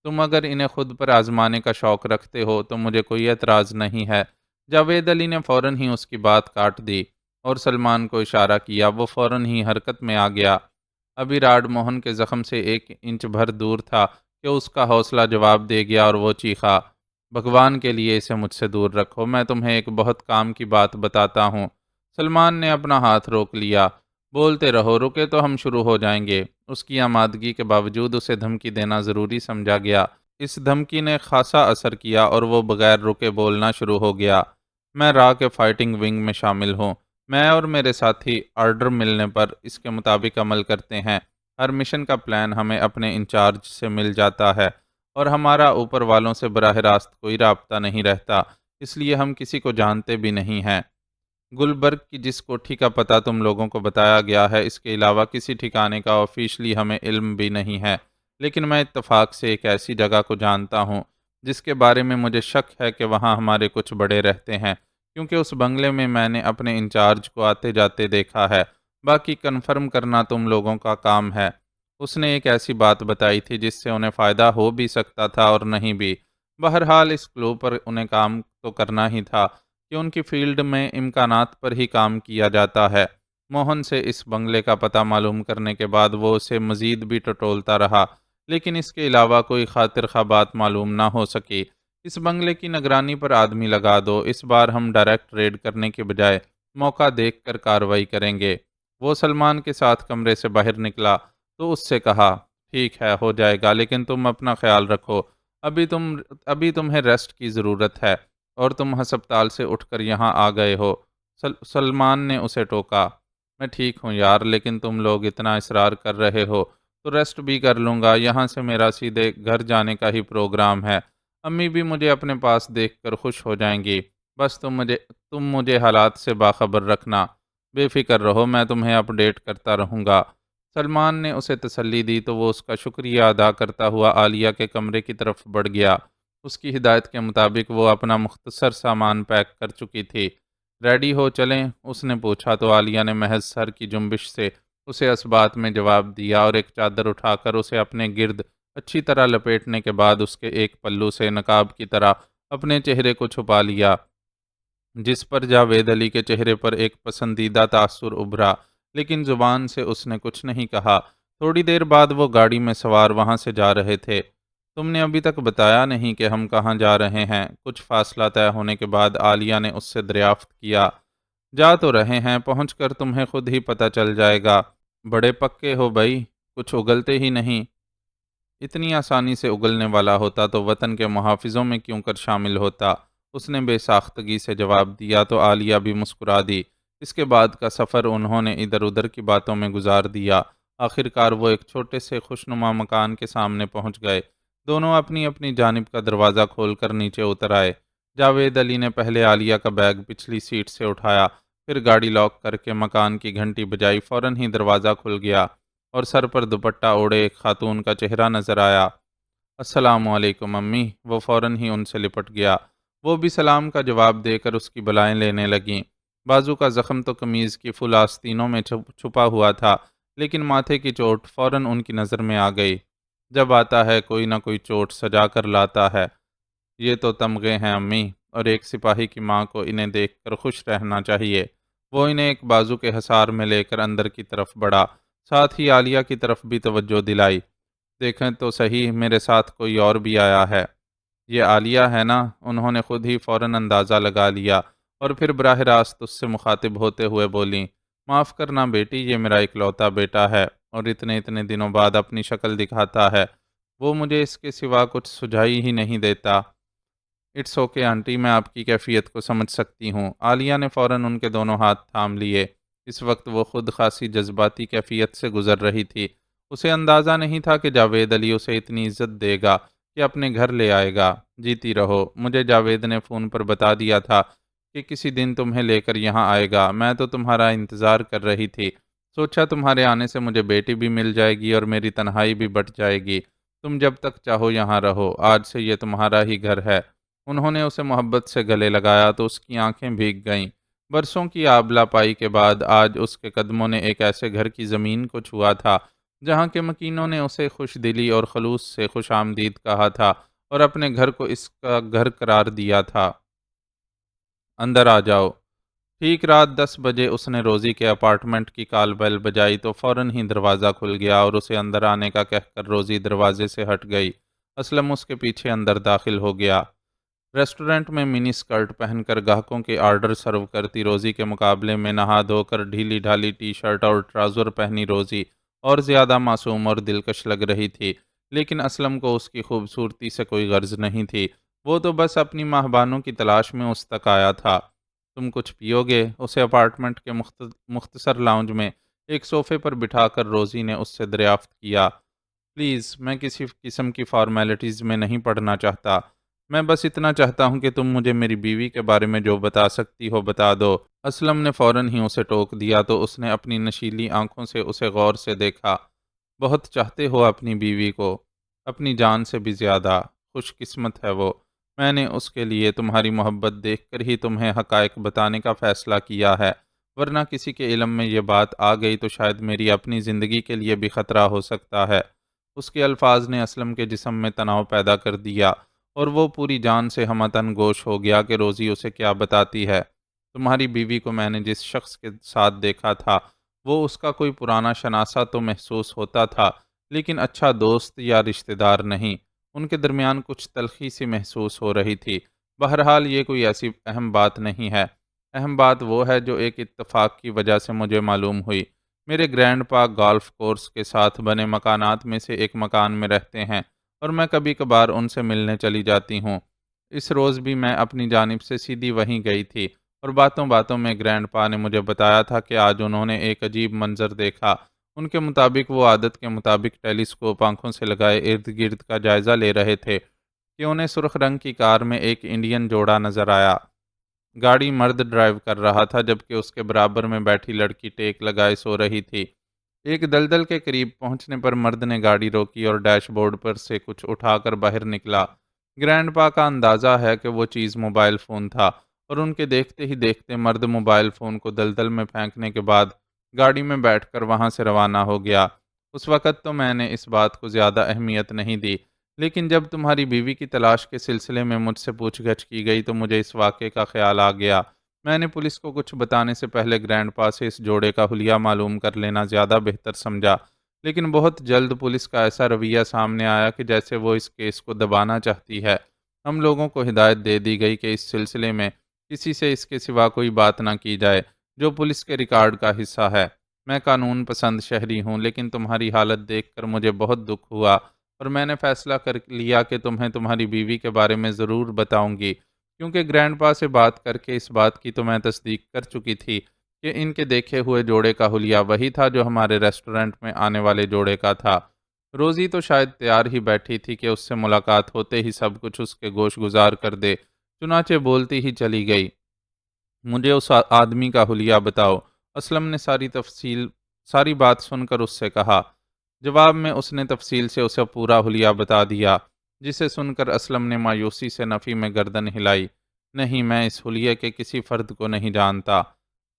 Speaker 1: تم اگر انہیں خود پر آزمانے کا شوق رکھتے ہو تو مجھے کوئی اعتراض نہیں ہے۔ جاوید علی نے فوراً ہی اس کی بات کاٹ دی اور سلمان کو اشارہ کیا۔ وہ فوراً ہی حرکت میں آ گیا۔ ابھی راڈ موہن کے زخم سے 1 انچ بھر دور تھا کہ اس کا حوصلہ جواب دے گیا اور وہ چیخا، بھگوان کے لیے اسے مجھ سے دور رکھو، میں تمہیں ایک بہت کام کی بات بتاتا ہوں۔ سلمان نے اپنا ہاتھ روک لیا۔ بولتے رہو، رکے تو ہم شروع ہو جائیں گے۔ اس کی آمادگی کے باوجود اسے دھمکی دینا ضروری سمجھا گیا۔ اس دھمکی نے خاصا اثر کیا اور وہ بغیر رکے بولنا شروع ہو گیا۔ میں را کے فائٹنگ ونگ میں شامل ہوں۔ میں اور میرے ساتھی آرڈر ملنے پر اس کے مطابق عمل کرتے ہیں۔ ہر مشن کا پلان ہمیں اپنے انچارج سے مل جاتا ہے اور ہمارا اوپر والوں سے براہ راست کوئی رابطہ نہیں رہتا، اس لیے ہم کسی کو جانتے بھی نہیں ہیں۔ گلبرگ کی جس کوٹھی کا پتہ تم لوگوں کو بتایا گیا ہے، اس کے علاوہ کسی ٹھکانے کا آفیشلی ہمیں علم بھی نہیں ہے، لیکن میں اتفاق سے ایک ایسی جگہ کو جانتا ہوں جس کے بارے میں مجھے شک ہے کہ وہاں ہمارے کچھ بڑے رہتے ہیں، کیونکہ اس بنگلے میں میں نے اپنے انچارج کو آتے جاتے دیکھا ہے۔ باقی کنفرم کرنا تم لوگوں کا کام ہے۔ اس نے ایک ایسی بات بتائی تھی جس سے انہیں فائدہ ہو بھی سکتا تھا اور نہیں بھی۔ بہرحال اس کلو پر انہیں کام تو کرنا ہی تھا کہ ان کی فیلڈ میں امکانات پر ہی کام کیا جاتا ہے۔ موہن سے اس بنگلے کا پتہ معلوم کرنے کے بعد وہ اسے مزید بھی ٹٹولتا رہا، لیکن اس کے علاوہ کوئی خاطر خواہ بات معلوم نہ ہو سکی۔ اس بنگلے کی نگرانی پر آدمی لگا دو، اس بار ہم ڈائریکٹ ریڈ کرنے کے بجائے موقع دیکھ کر کارروائی کریں گے۔ وہ سلمان کے ساتھ کمرے سے باہر نکلا تو اس سے کہا، ٹھیک ہے، ہو جائے گا، لیکن تم اپنا خیال رکھو۔ ابھی تمہیں ریسٹ کی ضرورت ہے اور تم ہسپتال سے اٹھ کر یہاں آ گئے ہو۔ سلمان نے اسے ٹوکا۔ میں ٹھیک ہوں یار، لیکن تم لوگ اتنا اصرار کر رہے ہو تو ریسٹ بھی کر لوں گا۔ یہاں سے میرا سیدھے گھر جانے کا ہی پروگرام ہے۔ امی بھی مجھے اپنے پاس دیکھ کر خوش ہو جائیں گی۔ بس تم مجھے حالات سے باخبر رکھنا۔ بے فکر رہو، میں تمہیں اپ ڈیٹ کرتا رہوں گا۔ سلمان نے اسے تسلی دی تو وہ اس کا شکریہ ادا کرتا ہوا عالیہ کے کمرے کی طرف بڑھ گیا۔ اس کی ہدایت کے مطابق وہ اپنا مختصر سامان پیک کر چکی تھی۔ ریڈی ہو چلیں؟ اس نے پوچھا تو عالیہ نے محض سر کی جنبش سے اسے اس بات میں جواب دیا اور ایک چادر اٹھا کر اسے اپنے گرد اچھی طرح لپیٹنے کے بعد اس کے ایک پلو سے نقاب کی طرح اپنے چہرے کو چھپا لیا، جس پر جاوید علی کے چہرے پر ایک پسندیدہ تاثر ابھرا، لیکن زبان سے اس نے کچھ نہیں کہا۔ تھوڑی دیر بعد وہ گاڑی میں سوار وہاں سے جا رہے تھے۔ تم نے ابھی تک بتایا نہیں کہ ہم کہاں جا رہے ہیں؟ کچھ فاصلہ طے ہونے کے بعد عالیہ نے اس سے دریافت کیا۔ جا تو رہے ہیں، پہنچ کر تمہیں خود ہی پتہ چل جائے گا۔ بڑے پکے ہو بھائی، کچھ اگلتے ہی نہیں۔ اتنی آسانی سے اگلنے والا ہوتا تو وطن کے محافظوں میں کیوں کر شامل ہوتا؟ اس نے بے ساختگی سے جواب دیا تو عالیہ بھی مسکرا دی۔ اس کے بعد کا سفر انہوں نے ادھر ادھر کی باتوں میں گزار دیا۔ آخر کار وہ ایک چھوٹے سے خوشنما مکان کے سامنے پہنچ گئے۔ دونوں اپنی اپنی جانب کا دروازہ کھول کر نیچے اتر آئے۔ جاوید علی نے پہلے عالیہ کا بیگ پچھلی سیٹ سے اٹھایا، پھر گاڑی لاک کر کے مکان کی گھنٹی بجائی۔ فوراً ہی دروازہ کھل گیا اور سر پر دوپٹہ اوڑھے ایک خاتون کا چہرہ نظر آیا۔ السلام علیکم امی۔ وہ فوراً ہی ان سے لپٹ گیا۔ وہ بھی سلام کا جواب دے کر اس کی بلائیں لینے لگیں۔ بازو کا زخم تو قمیض کی فل آستینوں میں چھپا ہوا تھا، لیکن ماتھے کی چوٹ فوراً ان کی نظر میں آ گئی۔ جب آتا ہے کوئی نہ کوئی چوٹ سجا کر لاتا ہے۔ یہ تو تمغے ہیں امی، اور ایک سپاہی کی ماں کو انہیں دیکھ کر خوش رہنا چاہیے۔ وہ انہیں ایک بازو کے حصار میں لے کر اندر کی طرف بڑھا، ساتھ ہی عالیہ کی طرف بھی توجہ دلائی۔ دیکھیں تو صحیح، میرے ساتھ کوئی اور بھی آیا ہے۔ یہ عالیہ ہے نا؟ انہوں نے خود ہی فوراً اندازہ لگا لیا اور پھر براہ راست اس سے مخاطب ہوتے ہوئے بولیں، معاف کرنا بیٹی، یہ میرا اکلوتا بیٹا ہے اور اتنے دنوں بعد اپنی شکل دکھاتا ہے۔ وہ مجھے اس کے سوا کچھ سجھائی ہی نہیں دیتا۔ اٹس اوکے آنٹی، میں آپ کی کیفیت کو سمجھ سکتی ہوں۔ عالیہ نے فوراً ان کے دونوں ہاتھ تھام لیے۔ اس وقت وہ خود خاصی جذباتی کیفیت سے گزر رہی تھی۔ اسے اندازہ نہیں تھا کہ جاوید علی اسے اتنی عزت دے گا کہ اپنے گھر لے آئے گا۔ جیتی رہو، مجھے جاوید نے فون پر بتا دیا تھا کہ کسی دن تمہیں لے کر یہاں آئے گا۔ میں تو تمہارا انتظار کر رہی تھی، سوچا تمہارے آنے سے مجھے بیٹی بھی مل جائے گی اور میری تنہائی بھی بٹ جائے گی۔ تم جب تک چاہو یہاں رہو، آج سے یہ تمہارا ہی گھر ہے۔ انہوں نے اسے محبت سے گلے لگایا تو اس کی آنکھیں بھیگ گئیں۔ برسوں کی آبلا پائی کے بعد آج اس کے قدموں نے ایک ایسے گھر کی زمین کو چھوا تھا جہاں کے مکینوں نے اسے خوش دلی اور خلوص سے خوش آمدید کہا تھا اور اپنے گھر کو اس کا گھر قرار دیا تھا۔ اندر آ جاؤ۔ ٹھیک رات 10 بجے اس نے روزی کے اپارٹمنٹ کی کال بیل بجائی تو فوراً ہی دروازہ کھل گیا اور اسے اندر آنے کا کہہ کر روزی دروازے سے ہٹ گئی۔ اسلم اس کے پیچھے اندر داخل ہو گیا۔ ریسٹورنٹ میں منی سکرٹ پہن کر گاہکوں کے آرڈر سرو کرتی روزی کے مقابلے میں نہا دھو کر ڈھیلی ڈھالی ٹی شرٹ اور ٹراؤزر پہنی روزی اور زیادہ معصوم اور دلکش لگ رہی تھی، لیکن اسلم کو اس کی خوبصورتی سے کوئی غرض نہیں تھی۔ وہ تو بس اپنی ماہبانوں کی تلاش میں اس تک آیا تھا۔ تم کچھ پیو گے؟ اسے اپارٹمنٹ کے مختصر لاؤنج میں ایک صوفے پر بٹھا کر روزی نے اس سے دریافت کیا۔ پلیز، میں کسی قسم کی فارمیلٹیز میں نہیں پڑھنا چاہتا۔ میں بس اتنا چاہتا ہوں کہ تم مجھے میری بیوی کے بارے میں جو بتا سکتی ہو بتا دو۔ اسلم نے فوراً ہی اسے ٹوک دیا تو اس نے اپنی نشیلی آنکھوں سے اسے غور سے دیکھا۔ بہت چاہتے ہو اپنی بیوی کو؟ اپنی جان سے بھی زیادہ۔ خوش قسمت ہے وہ۔ میں نے اس کے لیے تمہاری محبت دیکھ کر ہی تمہیں حقائق بتانے کا فیصلہ کیا ہے، ورنہ کسی کے علم میں یہ بات آ گئی تو شاید میری اپنی زندگی کے لیے بھی خطرہ ہو سکتا ہے۔ اس کے الفاظ نے اسلم کے جسم میں تناؤ پیدا کر دیا اور وہ پوری جان سے ہمہ تن گوش ہو گیا کہ روزی اسے کیا بتاتی ہے۔ تمہاری بیوی کو میں نے جس شخص کے ساتھ دیکھا تھا وہ اس کا کوئی پرانا شناسہ تو محسوس ہوتا تھا، لیکن اچھا دوست یا رشتہ دار نہیں۔ ان کے درمیان کچھ تلخی سی محسوس ہو رہی تھی۔ بہرحال یہ کوئی ایسی اہم بات نہیں ہے۔ اہم بات وہ ہے جو ایک اتفاق کی وجہ سے مجھے معلوم ہوئی۔ میرے گرینڈ پا گالف کورس کے ساتھ بنے مکانات میں سے ایک مکان میں رہتے ہیں اور میں کبھی کبھار ان سے ملنے چلی جاتی ہوں۔ اس روز بھی میں اپنی جانب سے سیدھی وہیں گئی تھی اور باتوں باتوں میں گرینڈ پا نے مجھے بتایا تھا کہ آج انہوں نے ایک عجیب منظر دیکھا۔ ان کے مطابق وہ عادت کے مطابق ٹیلیسکوپ آنکھوں سے لگائے ارد گرد کا جائزہ لے رہے تھے کہ انہیں سرخ رنگ کی کار میں ایک انڈین جوڑا نظر آیا۔ گاڑی مرد ڈرائیو کر رہا تھا جبکہ اس کے برابر میں بیٹھی لڑکی ٹیک لگائے سو رہی تھی۔ ایک دلدل کے قریب پہنچنے پر مرد نے گاڑی روکی اور ڈیش بورڈ پر سے کچھ اٹھا کر باہر نکلا۔ گرینڈ پا کا اندازہ ہے کہ وہ چیز موبائل فون تھا اور ان کے دیکھتے ہی دیکھتے مرد موبائل فون کو دلدل میں پھینکنے کے بعد گاڑی میں بیٹھ کر وہاں سے روانہ ہو گیا۔ اس وقت تو میں نے اس بات کو زیادہ اہمیت نہیں دی، لیکن جب تمہاری بیوی کی تلاش کے سلسلے میں مجھ سے پوچھ گچھ کی گئی تو مجھے اس واقعے کا خیال آ گیا۔ میں نے پولیس کو کچھ بتانے سے پہلے گرینڈ پا سے اس جوڑے کا حلیہ معلوم کر لینا زیادہ بہتر سمجھا، لیکن بہت جلد پولیس کا ایسا رویہ سامنے آیا کہ جیسے وہ اس کیس کو دبانا چاہتی ہے۔ ہم لوگوں کو ہدایت دے دی گئی کہ اس سلسلے میں کسی سے اس کے سوا کوئی بات نہ کی جائے جو پولیس کے ریکارڈ کا حصہ ہے۔ میں قانون پسند شہری ہوں، لیکن تمہاری حالت دیکھ کر مجھے بہت دکھ ہوا اور میں نے فیصلہ کر لیا کہ تمہیں تمہاری بیوی کے بارے میں ضرور بتاؤں گی، کیونکہ گرینڈ پا سے بات کر کے اس بات کی تو میں تصدیق کر چکی تھی کہ ان کے دیکھے ہوئے جوڑے کا حلیہ وہی تھا جو ہمارے ریسٹورنٹ میں آنے والے جوڑے کا تھا۔ روزی تو شاید تیار ہی بیٹھی تھی کہ اس سے ملاقات ہوتے ہی سب کچھ اس کے گوش گزار کر دے، چنانچہ بولتی ہی چلی گئی، مجھے اس آدمی کا حلیہ بتاؤ۔ اسلم نے ساری بات سن کر اس سے کہا۔ جواب میں اس نے تفصیل سے اسے پورا حلیہ بتا دیا، جسے سن کر اسلم نے مایوسی سے نفی میں گردن ہلائی۔ نہیں، میں اس حلیے کے کسی فرد کو نہیں جانتا۔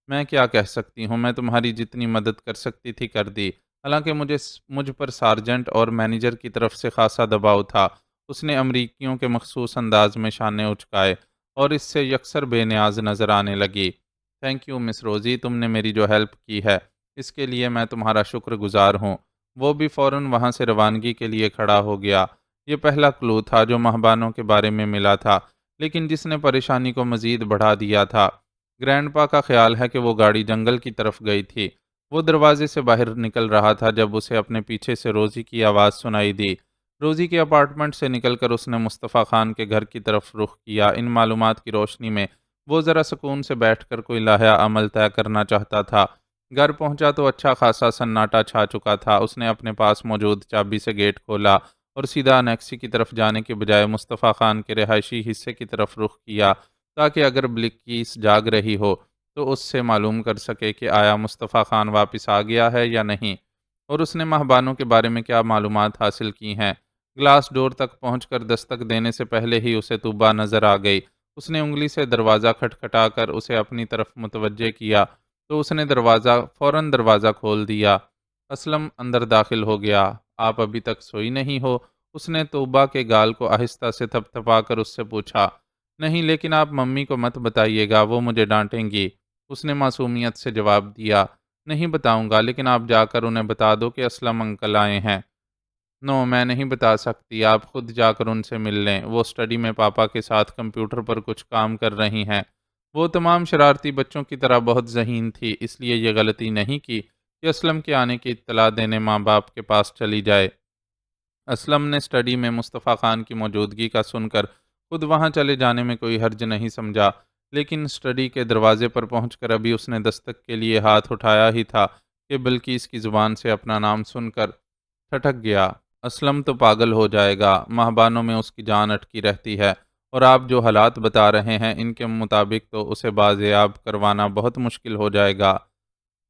Speaker 1: میں کیا کہہ سکتی ہوں؟ میں تمہاری جتنی مدد کر سکتی تھی کر دی، حالانکہ مجھ پر سارجنٹ اور مینیجر کی طرف سے خاصا دباؤ تھا۔ اس نے امریکیوں کے مخصوص انداز میں شانے اچکائے اور اس سے یکسر بے نیاز نظر آنے لگی۔ تھینک یو مس روزی، تم نے میری جو ہیلپ کی ہے اس کے لیے میں تمہارا شکر گزار ہوں۔ وہ بھی فوراً وہاں سے روانگی کے لیے کھڑا ہو گیا۔ یہ پہلا کلو تھا جو مہبانوں کے بارے میں ملا تھا، لیکن جس نے پریشانی کو مزید بڑھا دیا تھا۔ گرینڈ پا کا خیال ہے کہ وہ گاڑی جنگل کی طرف گئی تھی۔ وہ دروازے سے باہر نکل رہا تھا جب اسے اپنے پیچھے سے روزی کی آواز سنائی دی۔ روزی کے اپارٹمنٹ سے نکل کر اس نے مصطفیٰ خان کے گھر کی طرف رخ کیا۔ ان معلومات کی روشنی میں وہ ذرا سکون سے بیٹھ کر کوئی لاہیا عمل طے کرنا چاہتا تھا۔ گھر پہنچا تو اچھا خاصا سناٹا چھا چکا تھا۔ اس نے اپنے پاس موجود چابی سے گیٹ کھولا اور سیدھا انیکسی کی طرف جانے کے بجائے مصطفیٰ خان کے رہائشی حصے کی طرف رخ کیا تاکہ اگر بلکیس جاگ رہی ہو تو اس سے معلوم کر سکے کہ آیا مصطفیٰ خان واپس آ گیا ہے یا نہیں، اور اس نے مہبانوں کے بارے میں کیا معلومات حاصل کی ہیں۔ گلاس ڈور تک پہنچ کر دستک دینے سے پہلے ہی اسے طوبا نظر آ گئی۔ اس نے انگلی سے دروازہ کھٹکھٹا کر اسے اپنی طرف متوجہ کیا تو اس نے فوراً دروازہ کھول دیا۔ اسلم اندر داخل ہو گیا۔ آپ ابھی تک سوئی نہیں ہو؟ اس نے طوبا کے گال کو آہستہ سے تھپ تھپا کر اس سے پوچھا۔ نہیں، لیکن آپ ممی کو مت بتائیے گا، وہ مجھے ڈانٹیں گی۔ اس نے معصومیت سے جواب دیا۔ نہیں بتاؤں گا، لیکن آپ جا کر انہیں بتا دو کہ اسلم انکل آئے ہیں۔ نو، میں نہیں بتا سکتی، آپ خود جا کر ان سے مل لیں۔ وہ اسٹڈی میں پاپا کے ساتھ کمپیوٹر پر کچھ کام کر رہی ہیں۔ وہ تمام شرارتی بچوں کی طرح بہت ذہین تھی، اس لیے یہ غلطی نہیں کی کہ اسلم کے آنے کی اطلاع دینے ماں باپ کے پاس چلی جائے۔ اسلم نے اسٹڈی میں مصطفیٰ خان کی موجودگی کا سن کر خود وہاں چلے جانے میں کوئی حرج نہیں سمجھا، لیکن اسٹڈی کے دروازے پر پہنچ کر ابھی اس نے دستک کے لیے ہاتھ اٹھایا ہی تھا کہ بلکیس کی زبان سے اپنا نام سن کر ٹھٹک گیا۔ اسلم تو پاگل ہو جائے گا، ماہبانوں میں اس کی جان اٹکی رہتی ہے، اور آپ جو حالات بتا رہے ہیں ان کے مطابق تو اسے بازیاب کروانا بہت مشکل ہو جائے گا۔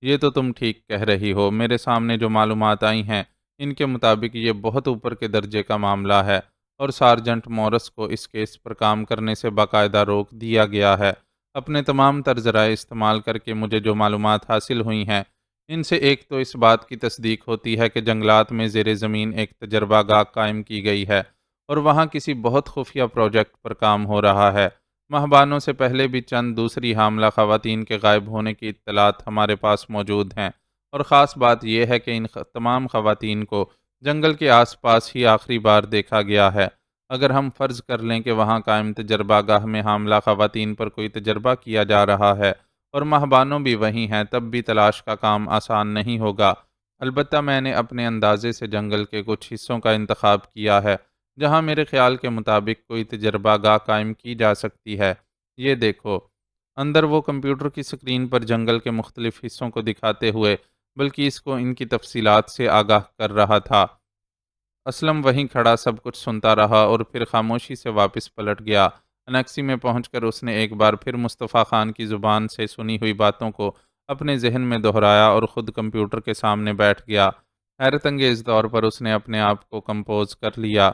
Speaker 1: یہ تو تم ٹھیک کہہ رہی ہو، میرے سامنے جو معلومات آئی ہیں ان کے مطابق یہ بہت اوپر کے درجے کا معاملہ ہے، اور سارجنٹ مورس کو اس کیس پر کام کرنے سے باقاعدہ روک دیا گیا ہے۔ اپنے تمام ذرائع استعمال کر کے مجھے جو معلومات حاصل ہوئی ہیں ان سے ایک تو اس بات کی تصدیق ہوتی ہے کہ جنگلات میں زیر زمین ایک تجربہ گاہ قائم کی گئی ہے اور وہاں کسی بہت خفیہ پروجیکٹ پر کام ہو رہا ہے۔ ماہبانوں سے پہلے بھی چند دوسری حاملہ خواتین کے غائب ہونے کی اطلاعات ہمارے پاس موجود ہیں، اور خاص بات یہ ہے کہ ان تمام خواتین کو جنگل کے آس پاس ہی آخری بار دیکھا گیا ہے۔ اگر ہم فرض کر لیں کہ وہاں قائم تجربہ گاہ میں حاملہ خواتین پر کوئی تجربہ کیا جا رہا ہے اور ماہبانوں بھی وہی ہیں، تب بھی تلاش کا کام آسان نہیں ہوگا۔ البتہ میں نے اپنے اندازے سے جنگل کے کچھ حصوں کا انتخاب کیا ہے جہاں میرے خیال کے مطابق کوئی تجربہ گاہ قائم کی جا سکتی ہے۔ یہ دیکھو۔ اندر وہ کمپیوٹر کی سکرین پر جنگل کے مختلف حصوں کو دکھاتے ہوئے بلکہ اس کو ان کی تفصیلات سے آگاہ کر رہا تھا۔ اسلم وہیں کھڑا سب کچھ سنتا رہا اور پھر خاموشی سے واپس پلٹ گیا۔ انیکسی میں پہنچ کر اس نے ایک بار پھر مصطفیٰ خان کی زبان سے سنی ہوئی باتوں کو اپنے ذہن میں دہرایا اور خود کمپیوٹر کے سامنے بیٹھ گیا۔ حیرت انگیز طور پر اس نے اپنے آپ کو کمپوز کر لیا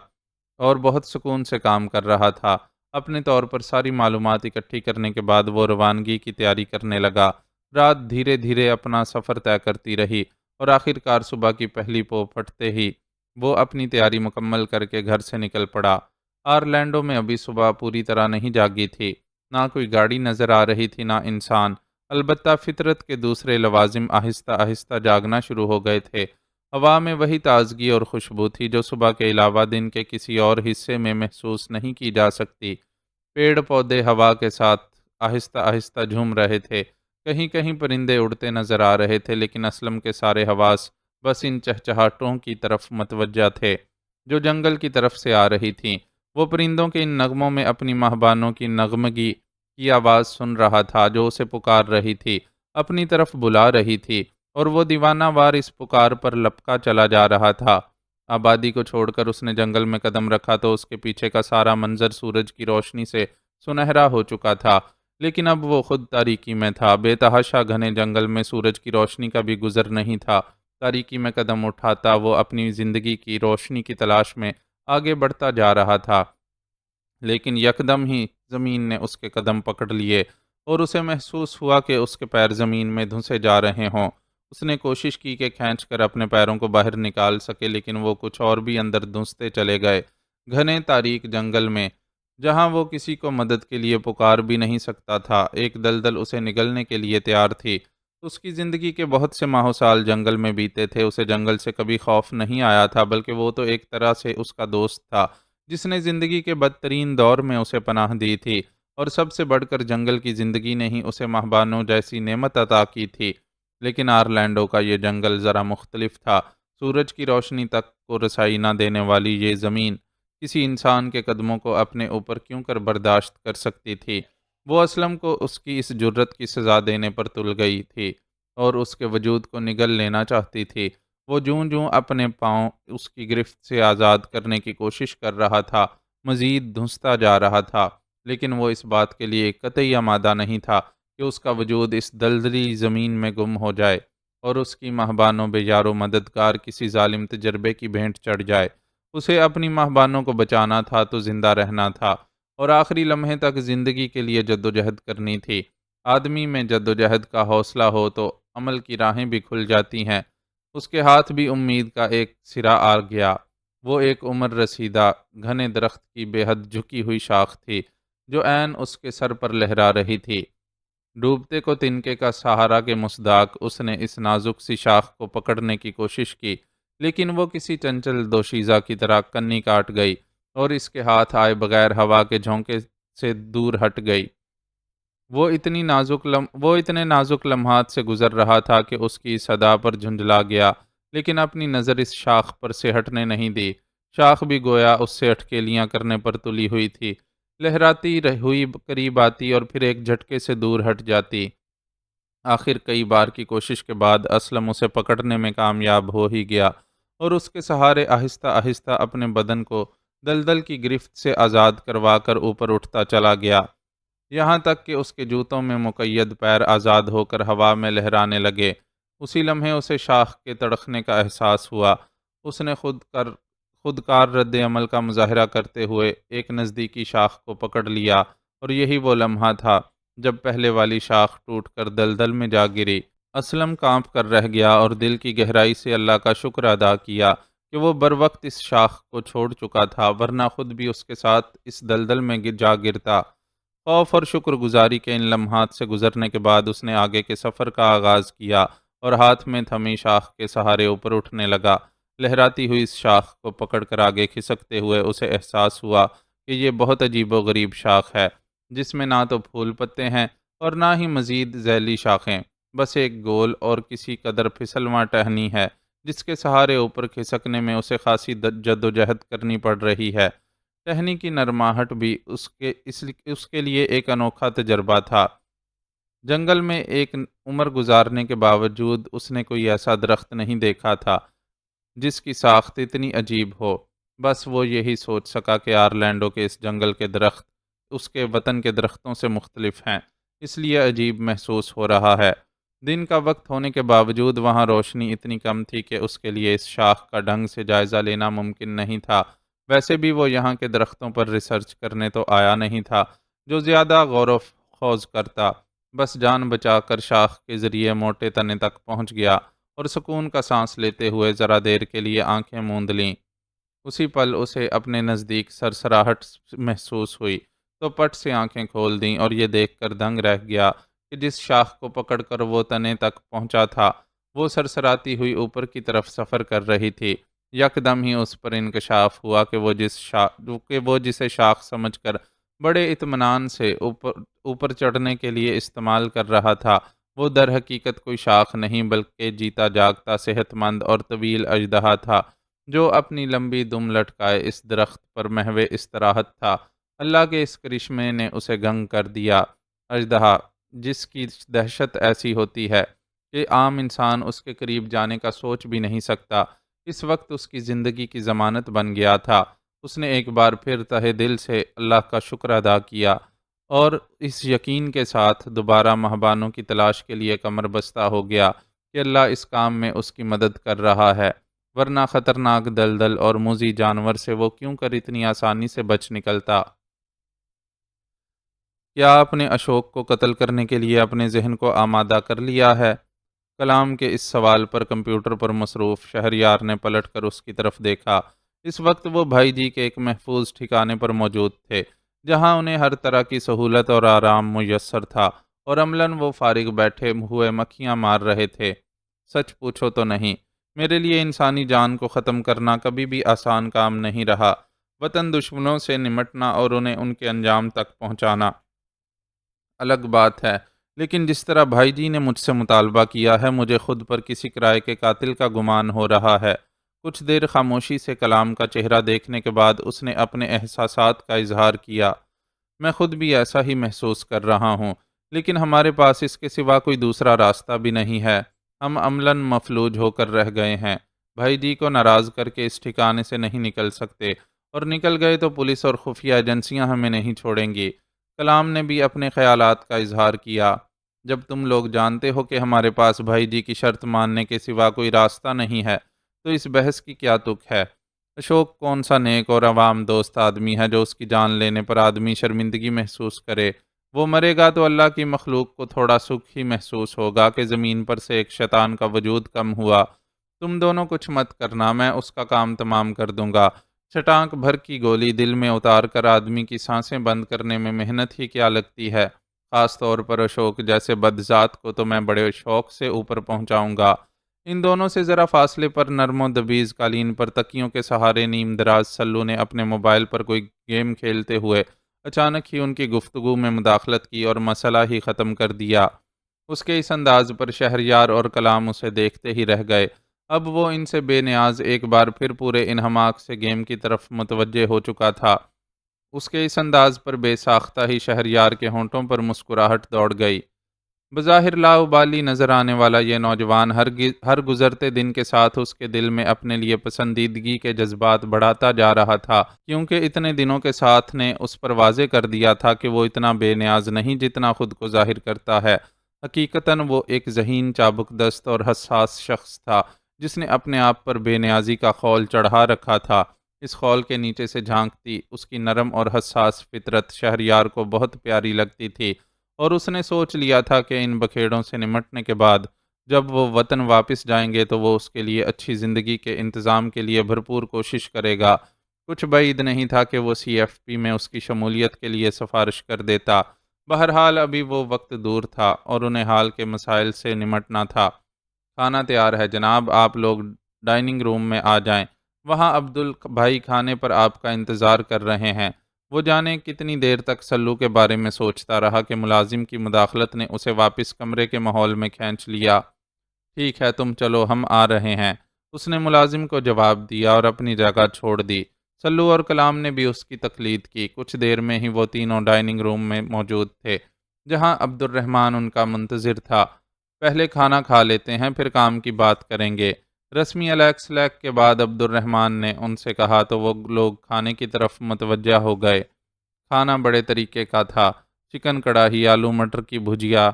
Speaker 1: اور بہت سکون سے کام کر رہا تھا۔ اپنے طور پر ساری معلومات اکٹھی کرنے کے بعد وہ روانگی کی تیاری کرنے لگا۔ رات دھیرے دھیرے اپنا سفر طے کرتی رہی اور آخر کار صبح کی پہلی پو پھٹتے ہی وہ اپنی تیاری مکمل کر کے گھر سے نکل پڑا۔ آرلینڈو میں ابھی صبح پوری طرح نہیں جاگی تھی، نہ کوئی گاڑی نظر آ رہی تھی نہ انسان، البتہ فطرت کے دوسرے لوازم آہستہ آہستہ جاگنا شروع ہو گئے تھے۔ ہوا میں وہی تازگی اور خوشبو تھی جو صبح کے علاوہ دن کے کسی اور حصے میں محسوس نہیں کی جا سکتی۔ پیڑ پودے ہوا کے ساتھ آہستہ آہستہ جھوم رہے تھے، کہیں کہیں پرندے اڑتے نظر آ رہے تھے، لیکن اسلم کے سارے حواس بس ان چہچہاٹوں کی طرف متوجہ تھے جو جنگل کی طرف سے آ رہی تھیں۔ وہ پرندوں کے ان نغموں میں اپنی ماہبانوں کی نغمگی کی آواز سن رہا تھا جو اسے پکار رہی تھی، اپنی طرف بلا رہی تھی، اور وہ دیوانہ وار اس پکار پر لپکا چلا جا رہا تھا۔ آبادی کو چھوڑ کر اس نے جنگل میں قدم رکھا تو اس کے پیچھے کا سارا منظر سورج کی روشنی سے سنہرا ہو چکا تھا، لیکن اب وہ خود تاریکی میں تھا۔ بے تحاشا گھنے جنگل میں سورج کی روشنی کا بھی گزر نہیں تھا۔ تاریکی میں قدم اٹھاتا وہ اپنی زندگی کی روشنی کی تلاش میں آگے بڑھتا جا رہا تھا، لیکن یکدم ہی زمین نے اس کے قدم پکڑ لیے اور اسے محسوس ہوا کہ اس کے پیر زمین میں دھنسے جا رہے ہوں۔ اس نے کوشش کی کہ کھینچ کر اپنے پیروں کو باہر نکال سکے، لیکن وہ کچھ اور بھی اندر دھنستے چلے گئے۔ گھنے تاریک جنگل میں جہاں وہ کسی کو مدد کے لیے پکار بھی نہیں سکتا تھا، ایک دلدل اسے نگلنے کے لیے تیار تھی۔ اس کی زندگی کے بہت سے ماہ و سال جنگل میں بیتے تھے، اسے جنگل سے کبھی خوف نہیں آیا تھا، بلکہ وہ تو ایک طرح سے اس کا دوست تھا جس نے زندگی کے بدترین دور میں اسے پناہ دی تھی، اور سب سے بڑھ کر جنگل کی زندگی نے ہی اسے ماہبانوں جیسی نعمت عطا کی تھی۔ لیکن آرلینڈو کا یہ جنگل ذرا مختلف تھا۔ سورج کی روشنی تک کو رسائی نہ دینے والی یہ زمین کسی انسان کے قدموں کو اپنے اوپر کیوں کر برداشت کر سکتی تھی؟ وہ اسلم کو اس کی اس جرت کی سزا دینے پر تل گئی تھی اور اس کے وجود کو نگل لینا چاہتی تھی۔ وہ جوں جوں اپنے پاؤں اس کی گرفت سے آزاد کرنے کی کوشش کر رہا تھا، مزید دھنستا جا رہا تھا، لیکن وہ اس بات کے لیے قطعی آمادہ نہیں تھا کہ اس کا وجود اس دلدلی زمین میں گم ہو جائے اور اس کی ماہبانوں بے یار و مددگار کسی ظالم تجربے کی بھینٹ چڑھ جائے۔ اسے اپنی ماہبانوں کو بچانا تھا تو زندہ رہنا تھا، اور آخری لمحے تک زندگی کے لیے جدوجہد کرنی تھی۔ آدمی میں جدوجہد کا حوصلہ ہو تو عمل کی راہیں بھی کھل جاتی ہیں۔ اس کے ہاتھ بھی امید کا ایک سرا آ گیا۔ وہ ایک عمر رسیدہ گھنے درخت کی بے حد جھکی ہوئی شاخ تھی، جو عین اس کے سر پر لہرا رہی تھی۔ ڈوبتے کو تنکے کا سہارا کے مصداق اس نے اس نازک سی شاخ کو پکڑنے کی کوشش کی، لیکن وہ کسی چنچل دوشیزہ کی طرح کنی کاٹ گئی اور اس کے ہاتھ آئے بغیر ہوا کے جھونکے سے دور ہٹ گئی۔ وہ اتنے نازک لمحات سے گزر رہا تھا کہ اس کی صدا پر جھنجلا گیا، لیکن اپنی نظر اس شاخ پر سے ہٹنے نہیں دی۔ شاخ بھی گویا اس سے اٹکیلیاں کرنے پر تلی ہوئی تھی، لہراتی ہوئی قریب آتی اور پھر ایک جھٹکے سے دور ہٹ جاتی۔ آخر کئی بار کی کوشش کے بعد اسلم اسے پکڑنے میں کامیاب ہو ہی گیا اور اس کے سہارے آہستہ آہستہ اپنے بدن کو دلدل کی گرفت سے آزاد کروا کر اوپر اٹھتا چلا گیا، یہاں تک کہ اس کے جوتوں میں مقید پیر آزاد ہو کر ہوا میں لہرانے لگے۔ اسی لمحے اسے شاخ کے تڑکنے کا احساس ہوا۔ اس نے خود کار رد عمل کا مظاہرہ کرتے ہوئے ایک نزدیکی شاخ کو پکڑ لیا، اور یہی وہ لمحہ تھا جب پہلے والی شاخ ٹوٹ کر دلدل میں جا گری۔ اسلم کانپ کر رہ گیا اور دل کی گہرائی سے اللہ کا شکر ادا کیا کہ وہ بروقت اس شاخ کو چھوڑ چکا تھا، ورنہ خود بھی اس کے ساتھ اس دلدل میں جا گرتا۔ خوف اور شکر گزاری کے ان لمحات سے گزرنے کے بعد اس نے آگے کے سفر کا آغاز کیا اور ہاتھ میں تھمی شاخ کے سہارے اوپر اٹھنے لگا۔ لہراتی ہوئی اس شاخ کو پکڑ کر آگے کھسکتے ہوئے اسے احساس ہوا کہ یہ بہت عجیب و غریب شاخ ہے، جس میں نہ تو پھول پتے ہیں اور نہ ہی مزید ذیلی شاخیں، بس ایک گول اور کسی قدر پھسلواں ٹہنی ہے، جس کے سہارے اوپر کھسکنے میں اسے خاصی جدوجہد کرنی پڑ رہی ہے۔ ٹہنی کی نرماہٹ بھی اس کے لیے ایک انوکھا تجربہ تھا۔ جنگل میں ایک عمر گزارنے کے باوجود اس نے کوئی ایسا درخت نہیں دیکھا تھا جس کی ساخت اتنی عجیب ہو۔ بس وہ یہی سوچ سکا کہ آرلینڈو کے اس جنگل کے درخت اس کے وطن کے درختوں سے مختلف ہیں، اس لیے عجیب محسوس ہو رہا ہے۔ دن کا وقت ہونے کے باوجود وہاں روشنی اتنی کم تھی کہ اس کے لیے اس شاخ کا ڈھنگ سے جائزہ لینا ممکن نہیں تھا۔ ویسے بھی وہ یہاں کے درختوں پر ریسرچ کرنے تو آیا نہیں تھا جو زیادہ غور و خوض کرتا، بس جان بچا کر شاخ کے ذریعے موٹے تنے تک پہنچ گیا اور سکون کا سانس لیتے ہوئے ذرا دیر کے لیے آنکھیں موند لیں۔ اسی پل اسے اپنے نزدیک سرسراہٹ محسوس ہوئی، تو پٹ سے آنکھیں کھول دیں اور یہ دیکھ کر دنگ رہ گیا کہ جس شاخ کو پکڑ کر وہ تنے تک پہنچا تھا، وہ سرسراتی ہوئی اوپر کی طرف سفر کر رہی تھی۔ یکدم ہی اس پر انکشاف ہوا کہ وہ جسے شاخ سمجھ کر بڑے اطمینان سے اوپر چڑھنے کے لیے استعمال کر رہا تھا، وہ در حقیقت کوئی شاخ نہیں بلکہ جیتا جاگتا صحت مند اور طویل اژدہا تھا، جو اپنی لمبی دم لٹکائے اس درخت پر محو استراحت تھا۔ اللہ کے اس کرشمے نے اسے گنگ کر دیا۔ اژدہا، جس کی دہشت ایسی ہوتی ہے کہ عام انسان اس کے قریب جانے کا سوچ بھی نہیں سکتا، اس وقت اس کی زندگی کی ضمانت بن گیا تھا۔ اس نے ایک بار پھر تہہ دل سے اللہ کا شکر ادا کیا اور اس یقین کے ساتھ دوبارہ مہبانوں کی تلاش کے لیے کمر بستہ ہو گیا کہ اللہ اس کام میں اس کی مدد کر رہا ہے، ورنہ خطرناک دلدل اور موذی جانور سے وہ کیوں کر اتنی آسانی سے بچ نکلتا۔ کیا آپ نے اشوک کو قتل کرنے کے لیے اپنے ذہن کو آمادہ کر لیا ہے؟ کلام کے اس سوال پر کمپیوٹر پر مصروف شہریار نے پلٹ کر اس کی طرف دیکھا۔ اس وقت وہ بھائی جی کے ایک محفوظ ٹھکانے پر موجود تھے، جہاں انہیں ہر طرح کی سہولت اور آرام میسر تھا، اور عملاً وہ فارغ بیٹھے ہوئے مکھیاں مار رہے تھے۔ سچ پوچھو تو نہیں، میرے لیے انسانی جان کو ختم کرنا کبھی بھی آسان کام نہیں رہا۔ وطن دشمنوں سے نمٹنا اور انہیں ان کے انجام تک پہنچانا الگ بات ہے، لیکن جس طرح بھائی جی نے مجھ سے مطالبہ کیا ہے، مجھے خود پر کسی کرائے کے قاتل کا گمان ہو رہا ہے۔ کچھ دیر خاموشی سے کلام کا چہرہ دیکھنے کے بعد اس نے اپنے احساسات کا اظہار کیا۔ میں خود بھی ایسا ہی محسوس کر رہا ہوں، لیکن ہمارے پاس اس کے سوا کوئی دوسرا راستہ بھی نہیں ہے۔ ہم عملاً مفلوج ہو کر رہ گئے ہیں۔ بھائی جی کو ناراض کر کے اس ٹھکانے سے نہیں نکل سکتے، اور نکل گئے تو پولیس اور خفیہ ایجنسیاں ہمیں نہیں چھوڑیں گی۔ کلام نے بھی اپنے خیالات کا اظہار کیا۔ جب تم لوگ جانتے ہو کہ ہمارے پاس بھائی جی کی شرط ماننے کے سوا کوئی راستہ نہیں ہے، تو اس بحث کی کیا تک ہے؟ اشوک کون سا نیک اور عوام دوست آدمی ہے جو اس کی جان لینے پر آدمی شرمندگی محسوس کرے؟ وہ مرے گا تو اللہ کی مخلوق کو تھوڑا سکھ ہی محسوس ہوگا کہ زمین پر سے ایک شیطان کا وجود کم ہوا۔ تم دونوں کچھ مت کرنا، میں اس کا کام تمام کر دوں گا۔ چھٹانک بھر کی گولی دل میں اتار کر آدمی کی سانسیں بند کرنے میں محنت ہی کیا لگتی ہے؟ خاص طور پر اشوک جیسے بدذات کو تو میں بڑے شوق سے اوپر پہنچاؤں گا۔ ان دونوں سے ذرا فاصلے پر نرم و دبیز قالین پر تکیوں کے سہارے نیم دراز سلو نے اپنے موبائل پر کوئی گیم کھیلتے ہوئے اچانک ہی ان کی گفتگو میں مداخلت کی اور مسئلہ ہی ختم کر دیا۔ اس کے اس انداز پر شہریار اور کلام اسے دیکھتے ہی رہ گئے۔ اب وہ ان سے بے نیاز ایک بار پھر پورے انہماک سے گیم کی طرف متوجہ ہو چکا تھا۔ اس کے اس انداز پر بے ساختہ ہی شہریار کے ہونٹوں پر مسکراہٹ دوڑ گئی۔ بظاہر لاابالی نظر آنے والا یہ نوجوان ہر گزرتے دن کے ساتھ اس کے دل میں اپنے لیے پسندیدگی کے جذبات بڑھاتا جا رہا تھا، کیونکہ اتنے دنوں کے ساتھ نے اس پر واضح کر دیا تھا کہ وہ اتنا بے نیاز نہیں جتنا خود کو ظاہر کرتا ہے۔ حقیقتاً وہ ایک ذہین، چابک دست اور حساس شخص تھا جس نے اپنے آپ پر بے نیازی کا خول چڑھا رکھا تھا۔ اس خول کے نیچے سے جھانکتی اس کی نرم اور حساس فطرت شہریار کو بہت پیاری لگتی تھی، اور اس نے سوچ لیا تھا کہ ان بکھیڑوں سے نمٹنے کے بعد جب وہ وطن واپس جائیں گے تو وہ اس کے لیے اچھی زندگی کے انتظام کے لیے بھرپور کوشش کرے گا۔ کچھ بعید نہیں تھا کہ وہ سی ایف پی میں اس کی شمولیت کے لیے سفارش کر دیتا۔ بہرحال ابھی وہ وقت دور تھا اور انہیں حال کے مسائل سے نمٹنا تھا۔ کھانا تیار ہے جناب، آپ لوگ ڈائننگ روم میں آ جائیں۔ وہاں عبدل بھائی کھانے پر آپ کا انتظار کر رہے ہیں۔ وہ جانے کتنی دیر تک سلو کے بارے میں سوچتا رہا کہ ملازم کی مداخلت نے اسے واپس کمرے کے ماحول میں کھینچ لیا۔ ٹھیک ہے تم چلو، ہم آ رہے ہیں، اس نے ملازم کو جواب دیا اور اپنی جگہ چھوڑ دی۔ سلو اور کلام نے بھی اس کی تقلید کی۔ کچھ دیر میں ہی وہ تینوں ڈائننگ روم میں موجود تھے، جہاں عبد الرحمن ان کا منتظر تھا۔ پہلے کھانا کھا لیتے ہیں، پھر کام کی بات کریں گے، رسمی الیکس لیک کے بعد عبد الرحمن نے ان سے کہا تو وہ لوگ کھانے کی طرف متوجہ ہو گئے۔ کھانا بڑے طریقے کا تھا۔ چکن کڑاہی، آلو مٹر کی بھجیا،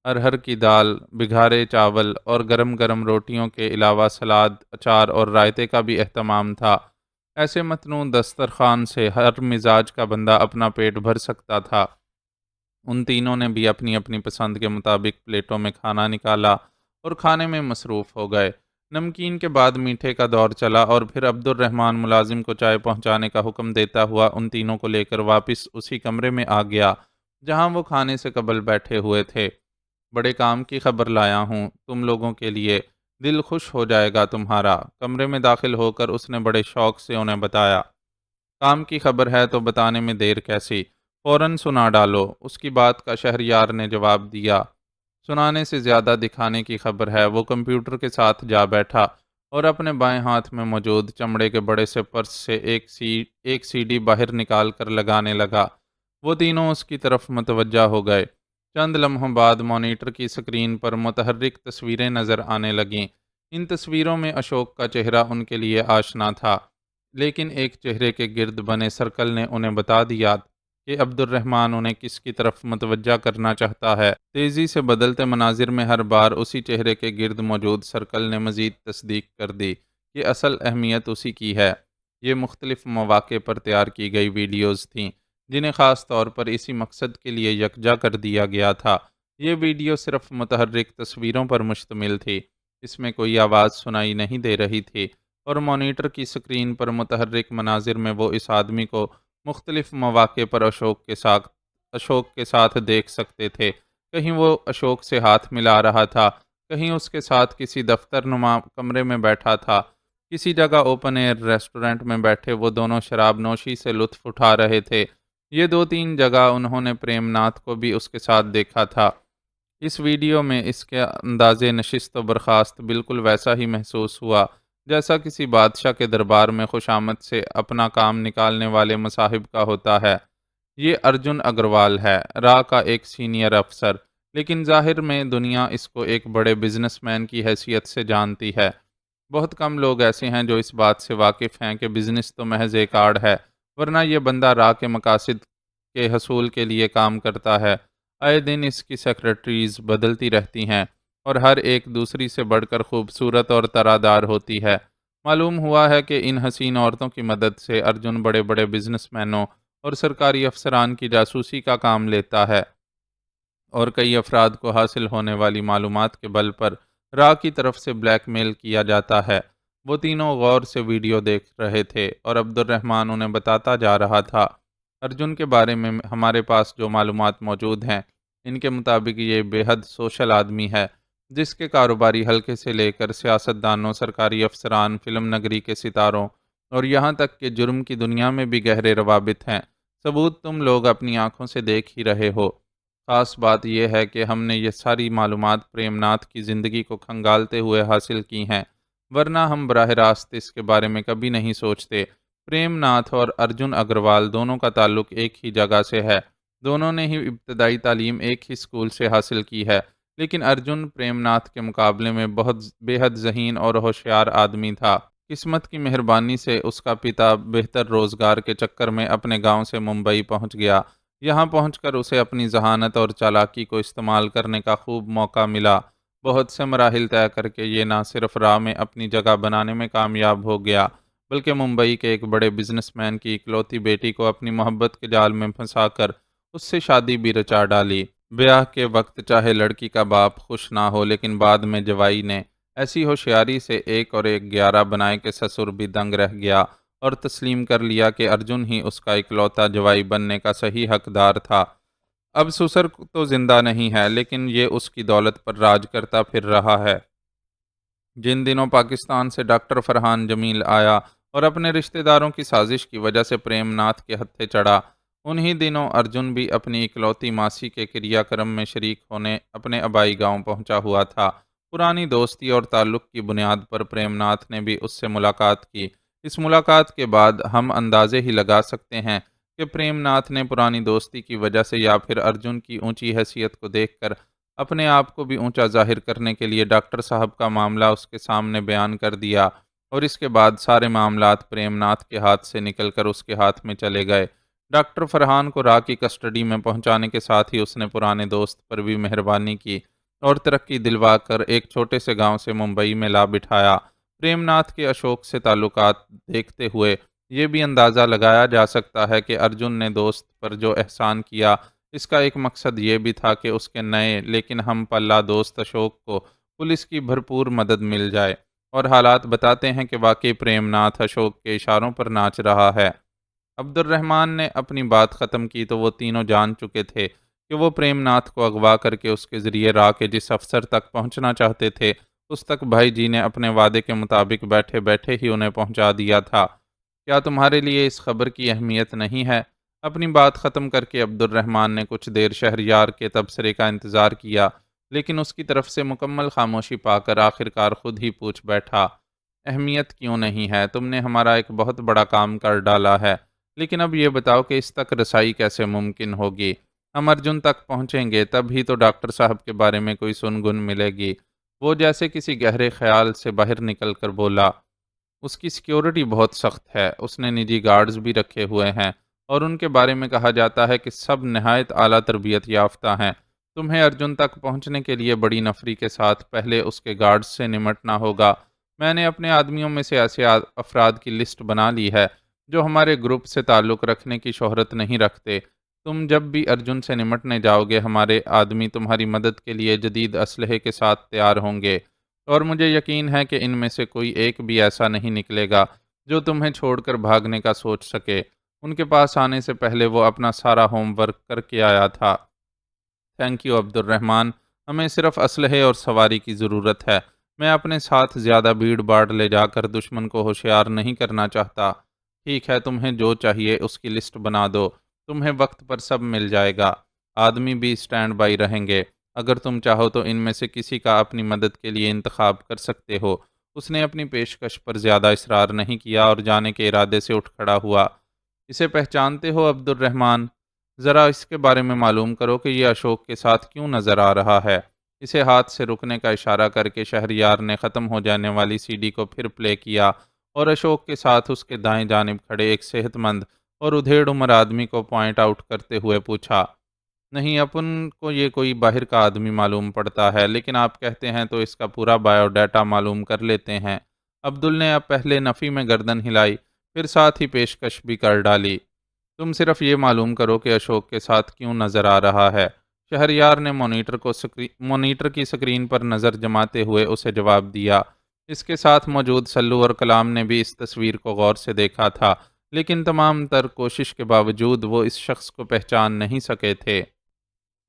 Speaker 1: ارہر کی دال، بگھارے چاول اور گرم گرم روٹیوں کے علاوہ سلاد، اچار اور رائتے کا بھی اہتمام تھا۔ ایسے متنوع دسترخوان سے ہر مزاج کا بندہ اپنا پیٹ بھر سکتا تھا۔ ان تینوں نے بھی اپنی اپنی پسند کے مطابق پلیٹوں میں کھانا نکالا اور کھانے میں مصروف ہو گئے۔ نمکین کے بعد میٹھے کا دور چلا اور پھر عبد الرحمن ملازم کو چائے پہنچانے کا حکم دیتا ہوا ان تینوں کو لے کر واپس اسی کمرے میں آ گیا جہاں وہ کھانے سے قبل بیٹھے ہوئے تھے۔ بڑے کام کی خبر لایا ہوں تم لوگوں کے لیے، دل خوش ہو جائے گا تمہارا۔ کمرے میں داخل ہو کر اس نے بڑے شوق سے انہیں بتایا۔ کام کی خبر ہے تو بتانے میں دیر کیسی، فوراً سنا ڈالو، اس کی بات کا شہریار نے جواب دیا۔ سنانے سے زیادہ دکھانے کی خبر ہے۔ وہ کمپیوٹر کے ساتھ جا بیٹھا اور اپنے بائیں ہاتھ میں موجود چمڑے کے بڑے سے پرس سے ایک سی ڈی باہر نکال کر لگانے لگا۔ وہ تینوں اس کی طرف متوجہ ہو گئے۔ چند لمحوں بعد مانیٹر کی سکرین پر متحرک تصویریں نظر آنے لگیں۔ ان تصویروں میں اشوک کا چہرہ ان کے لیے آشنا تھا، لیکن ایک چہرے کے گرد بنے سرکل نے انہیں بتا دیا کہ عبد الرحمن انہیں کس کی طرف متوجہ کرنا چاہتا ہے۔ تیزی سے بدلتے مناظر میں ہر بار اسی چہرے کے گرد موجود سرکل نے مزید تصدیق کر دی کہ اصل اہمیت اسی کی ہے۔ یہ مختلف مواقع پر تیار کی گئی ویڈیوز تھیں جنہیں خاص طور پر اسی مقصد کے لیے یکجا کر دیا گیا تھا۔ یہ ویڈیو صرف متحرک تصویروں پر مشتمل تھی، اس میں کوئی آواز سنائی نہیں دے رہی تھی، اور مانیٹر کی سکرین پر متحرک مناظر میں وہ اس آدمی کو مختلف مواقع پر اشوک کے ساتھ دیکھ سکتے تھے۔ کہیں وہ اشوک سے ہاتھ ملا رہا تھا، کہیں اس کے ساتھ کسی دفتر نما کمرے میں بیٹھا تھا، کسی جگہ اوپن ایئر ریسٹورنٹ میں بیٹھے وہ دونوں شراب نوشی سے لطف اٹھا رہے تھے۔ یہ دو تین جگہ انہوں نے پریم ناتھ کو بھی اس کے ساتھ دیکھا تھا۔ اس ویڈیو میں اس کے انداز نشست و برخاست بالکل ویسا ہی محسوس ہوا جیسا کسی بادشاہ کے دربار میں خوشامد سے اپنا کام نکالنے والے مصاحب کا ہوتا ہے۔ یہ ارجن اگروال ہے، را کا ایک سینئر افسر، لیکن ظاہر میں دنیا اس کو ایک بڑے بزنس مین کی حیثیت سے جانتی ہے۔ بہت کم لوگ ایسے ہیں جو اس بات سے واقف ہیں کہ بزنس تو محض ایک آڑ ہے، ورنہ یہ بندہ را کے مقاصد کے حصول کے لیے کام کرتا ہے۔ آئے دن اس کی سیکرٹریز بدلتی رہتی ہیں اور ہر ایک دوسری سے بڑھ کر خوبصورت اور طرح دار ہوتی ہے۔ معلوم ہوا ہے کہ ان حسین عورتوں کی مدد سے ارجن بڑے بڑے بزنس مینوں اور سرکاری افسران کی جاسوسی کا کام لیتا ہے اور کئی افراد کو حاصل ہونے والی معلومات کے بل پر را کی طرف سے بلیک میل کیا جاتا ہے۔ وہ تینوں غور سے ویڈیو دیکھ رہے تھے اور عبد الرحمن انہیں بتاتا جا رہا تھا، ارجن کے بارے میں ہمارے پاس جو معلومات موجود ہیں، ان کے مطابق یہ بے حد سوشل آدمی ہے، جس کے کاروباری حلقے سے لے کر سیاستدانوں، سرکاری افسران، فلم نگری کے ستاروں اور یہاں تک کہ جرم کی دنیا میں بھی گہرے روابط ہیں۔ ثبوت تم لوگ اپنی آنکھوں سے دیکھ ہی رہے ہو۔ خاص بات یہ ہے کہ ہم نے یہ ساری معلومات پریم ناتھ کی زندگی کو کھنگالتے ہوئے حاصل کی ہیں، ورنہ ہم براہ راست اس کے بارے میں کبھی نہیں سوچتے۔ پریم ناتھ اور ارجن اگروال دونوں کا تعلق ایک ہی جگہ سے ہے، دونوں نے ہی ابتدائی تعلیم ایک ہی اسکول سے حاصل کی ہے، لیکن ارجن پریم ناتھ کے مقابلے میں بہت بے حد ذہین اور ہوشیار آدمی تھا۔ قسمت کی مہربانی سے اس کا پتا بہتر روزگار کے چکر میں اپنے گاؤں سے ممبئی پہنچ گیا۔ یہاں پہنچ کر اسے اپنی ذہانت اور چالاکی کو استعمال کرنے کا خوب موقع ملا۔ بہت سے مراحل طے کر کے یہ نہ صرف راہ میں اپنی جگہ بنانے میں کامیاب ہو گیا، بلکہ ممبئی کے ایک بڑے بزنس مین کی اکلوتی بیٹی کو اپنی محبت کے جال میں پھنسا کر اس سے شادی بھی رچا ڈالی۔ بیاہ کے وقت چاہے لڑکی کا باپ خوش نہ ہو، لیکن بعد میں جوائی نے ایسی ہوشیاری سے ایک اور ایک 11 بنائے کہ سسر بھی دنگ رہ گیا اور تسلیم کر لیا کہ ارجن ہی اس کا اکلوتا جوائی بننے کا صحیح حقدار تھا۔ اب سسر تو زندہ نہیں ہے، لیکن یہ اس کی دولت پر راج کرتا پھر رہا ہے۔ جن دنوں پاکستان سے ڈاکٹر فرحان جمیل آیا اور اپنے رشتہ داروں کی سازش کی وجہ سے پریم ناتھ کے ہتھے چڑھا، انہی دنوں ارجن بھی اپنی اکلوتی ماسی کے کریا کرم میں شریک ہونے اپنے آبائی گاؤں پہنچا ہوا تھا۔ پرانی دوستی اور تعلق کی بنیاد پر پریم ناتھ نے بھی اس سے ملاقات کی۔ اس ملاقات کے بعد ہم اندازے ہی لگا سکتے ہیں کہ پریم ناتھ نے پرانی دوستی کی وجہ سے یا پھر ارجن کی اونچی حیثیت کو دیکھ کر اپنے آپ کو بھی اونچا ظاہر کرنے کے لیے ڈاکٹر صاحب کا معاملہ اس کے سامنے بیان کر دیا، اور اس کے بعد سارے معاملات پریم ناتھ کے ہاتھ سے نکل کر اس کے ہاتھ میں چلے گئے۔ ڈاکٹر فرحان کو را کی کسٹڈی میں پہنچانے کے ساتھ ہی اس نے پرانے دوست پر بھی مہربانی کی اور ترقی دلوا کر ایک چھوٹے سے گاؤں سے ممبئی میں لا بٹھایا۔ پریم ناتھ کے اشوک سے تعلقات دیکھتے ہوئے یہ بھی اندازہ لگایا جا سکتا ہے کہ ارجن نے دوست پر جو احسان کیا، اس کا ایک مقصد یہ بھی تھا کہ اس کے نئے لیکن ہم پلہ دوست اشوک کو پولیس کی بھرپور مدد مل جائے، اور حالات بتاتے ہیں کہ واقعی پریم ناتھ اشوک کے اشاروں پر ناچ رہا ہے۔ عبد الرحمن نے اپنی بات ختم کی تو وہ تینوں جان چکے تھے کہ وہ پریم ناتھ کو اغوا کر کے اس کے ذریعے را کے جس افسر تک پہنچنا چاہتے تھے، اس تک بھائی جی نے اپنے وعدے کے مطابق بیٹھے بیٹھے ہی انہیں پہنچا دیا تھا۔ کیا تمہارے لیے اس خبر کی اہمیت نہیں ہے؟ اپنی بات ختم کر کے عبد الرحمن نے کچھ دیر شہریار کے تبصرے کا انتظار کیا، لیکن اس کی طرف سے مکمل خاموشی پا کر آخرکار خود ہی پوچھ بیٹھا، اہمیت کیوں نہیں ہے؟ تم نے ہمارا ایک بہت بڑا کام کر ڈالا ہے، لیکن اب یہ بتاؤ کہ اس تک رسائی کیسے ممکن ہوگی؟ ہم ارجن تک پہنچیں گے تب ہی تو ڈاکٹر صاحب کے بارے میں کوئی سن گن ملے گی۔ وہ جیسے کسی گہرے خیال سے باہر نکل کر بولا، اس کی سیکیورٹی بہت سخت ہے، اس نے نجی گارڈز بھی رکھے ہوئے ہیں اور ان کے بارے میں کہا جاتا ہے کہ سب نہایت اعلیٰ تربیت یافتہ ہیں۔ تمہیں ارجن تک پہنچنے کے لیے بڑی نفری کے ساتھ پہلے اس کے گارڈز سے نمٹنا ہوگا۔ میں نے اپنے آدمیوں میں سے ایسے افراد کی لسٹ بنا لی ہے جو ہمارے گروپ سے تعلق رکھنے کی شہرت نہیں رکھتے۔ تم جب بھی ارجن سے نمٹنے جاؤ گے، ہمارے آدمی تمہاری مدد کے لیے جدید اسلحے کے ساتھ تیار ہوں گے، اور مجھے یقین ہے کہ ان میں سے کوئی ایک بھی ایسا نہیں نکلے گا جو تمہیں چھوڑ کر بھاگنے کا سوچ سکے۔ ان کے پاس آنے سے پہلے وہ اپنا سارا ہوم ورک کر کے آیا تھا۔ تھینک یو عبد الرحمن، ہمیں صرف اسلحے اور سواری کی ضرورت ہے۔ میں اپنے ساتھ زیادہ بھیڑ باڑ لے جا کر دشمن کو ہوشیار نہیں کرنا چاہتا۔ ٹھیک ہے، تمہیں جو چاہیے اس کی لسٹ بنا دو، تمہیں وقت پر سب مل جائے گا۔ آدمی بھی اسٹینڈ بائی رہیں گے، اگر تم چاہو تو ان میں سے کسی کا اپنی مدد کے لیے انتخاب کر سکتے ہو۔ اس نے اپنی پیشکش پر زیادہ اصرار نہیں کیا اور جانے کے ارادے سے اٹھ کھڑا ہوا۔ اسے پہچانتے ہو عبد الرحمن؟ ذرا اس کے بارے میں معلوم کرو کہ یہ اشوک کے ساتھ کیوں نظر آ رہا ہے۔ اسے ہاتھ سے رکنے کا اشارہ کر کے شہریار نے ختم ہو جانے والی سی ڈی کو پھر پلے کیا اور اشوک کے ساتھ اس کے دائیں جانب کھڑے ایک صحت مند اور ادھیڑ عمر آدمی کو پوائنٹ آؤٹ کرتے ہوئے پوچھا، نہیں، اپن کو یہ کوئی باہر کا آدمی معلوم پڑتا ہے، لیکن آپ کہتے ہیں تو اس کا پورا بایو ڈیٹا معلوم کر لیتے ہیں۔ عبدل نے اب پہلے نفی میں گردن ہلائی، پھر ساتھ ہی پیشکش بھی کر ڈالی۔ تم صرف یہ معلوم کرو کہ اشوک کے ساتھ کیوں نظر آ رہا ہے۔ شہریار نے مانیٹر کی سکرین پر نظر جماتے ہوئے اسے جواب دیا۔ اس کے ساتھ موجود سلو اور کلام نے بھی اس تصویر کو غور سے دیکھا تھا، لیکن تمام تر کوشش کے باوجود وہ اس شخص کو پہچان نہیں سکے تھے۔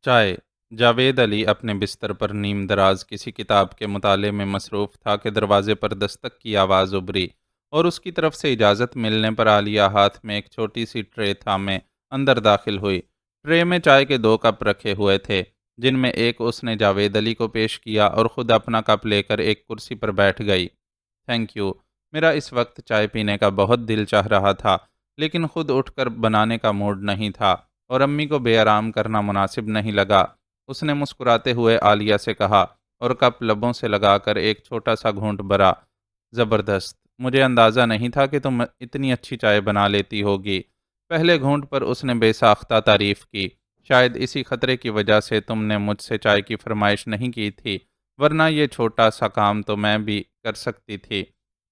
Speaker 1: چائے۔ جاوید علی اپنے بستر پر نیم دراز کسی کتاب کے مطالعے میں مصروف تھا کہ دروازے پر دستک کی آواز ابھری، اور اس کی طرف سے اجازت ملنے پر عالیہ ہاتھ میں ایک چھوٹی سی ٹرے تھامے اندر داخل ہوئی۔ ٹرے میں چائے کے 2 کپ رکھے ہوئے تھے، جن میں ایک اس نے جاوید علی کو پیش کیا اور خود اپنا کپ لے کر ایک کرسی پر بیٹھ گئی۔ تھینک یو، میرا اس وقت چائے پینے کا بہت دل چاہ رہا تھا، لیکن خود اٹھ کر بنانے کا موڈ نہیں تھا، اور امی کو بے آرام کرنا مناسب نہیں لگا۔ اس نے مسکراتے ہوئے عالیہ سے کہا، اور کپ لبوں سے لگا کر ایک چھوٹا سا گھونٹ بھرا۔ زبردست، مجھے اندازہ نہیں تھا کہ تم اتنی اچھی چائے بنا لیتی ہوگی۔ پہلے گھونٹ پر اس نے بے ساختہ تعریف کی۔ شاید اسی خطرے کی وجہ سے تم نے مجھ سے چائے کی فرمائش نہیں کی تھی، ورنہ یہ چھوٹا سا کام تو میں بھی کر سکتی تھی۔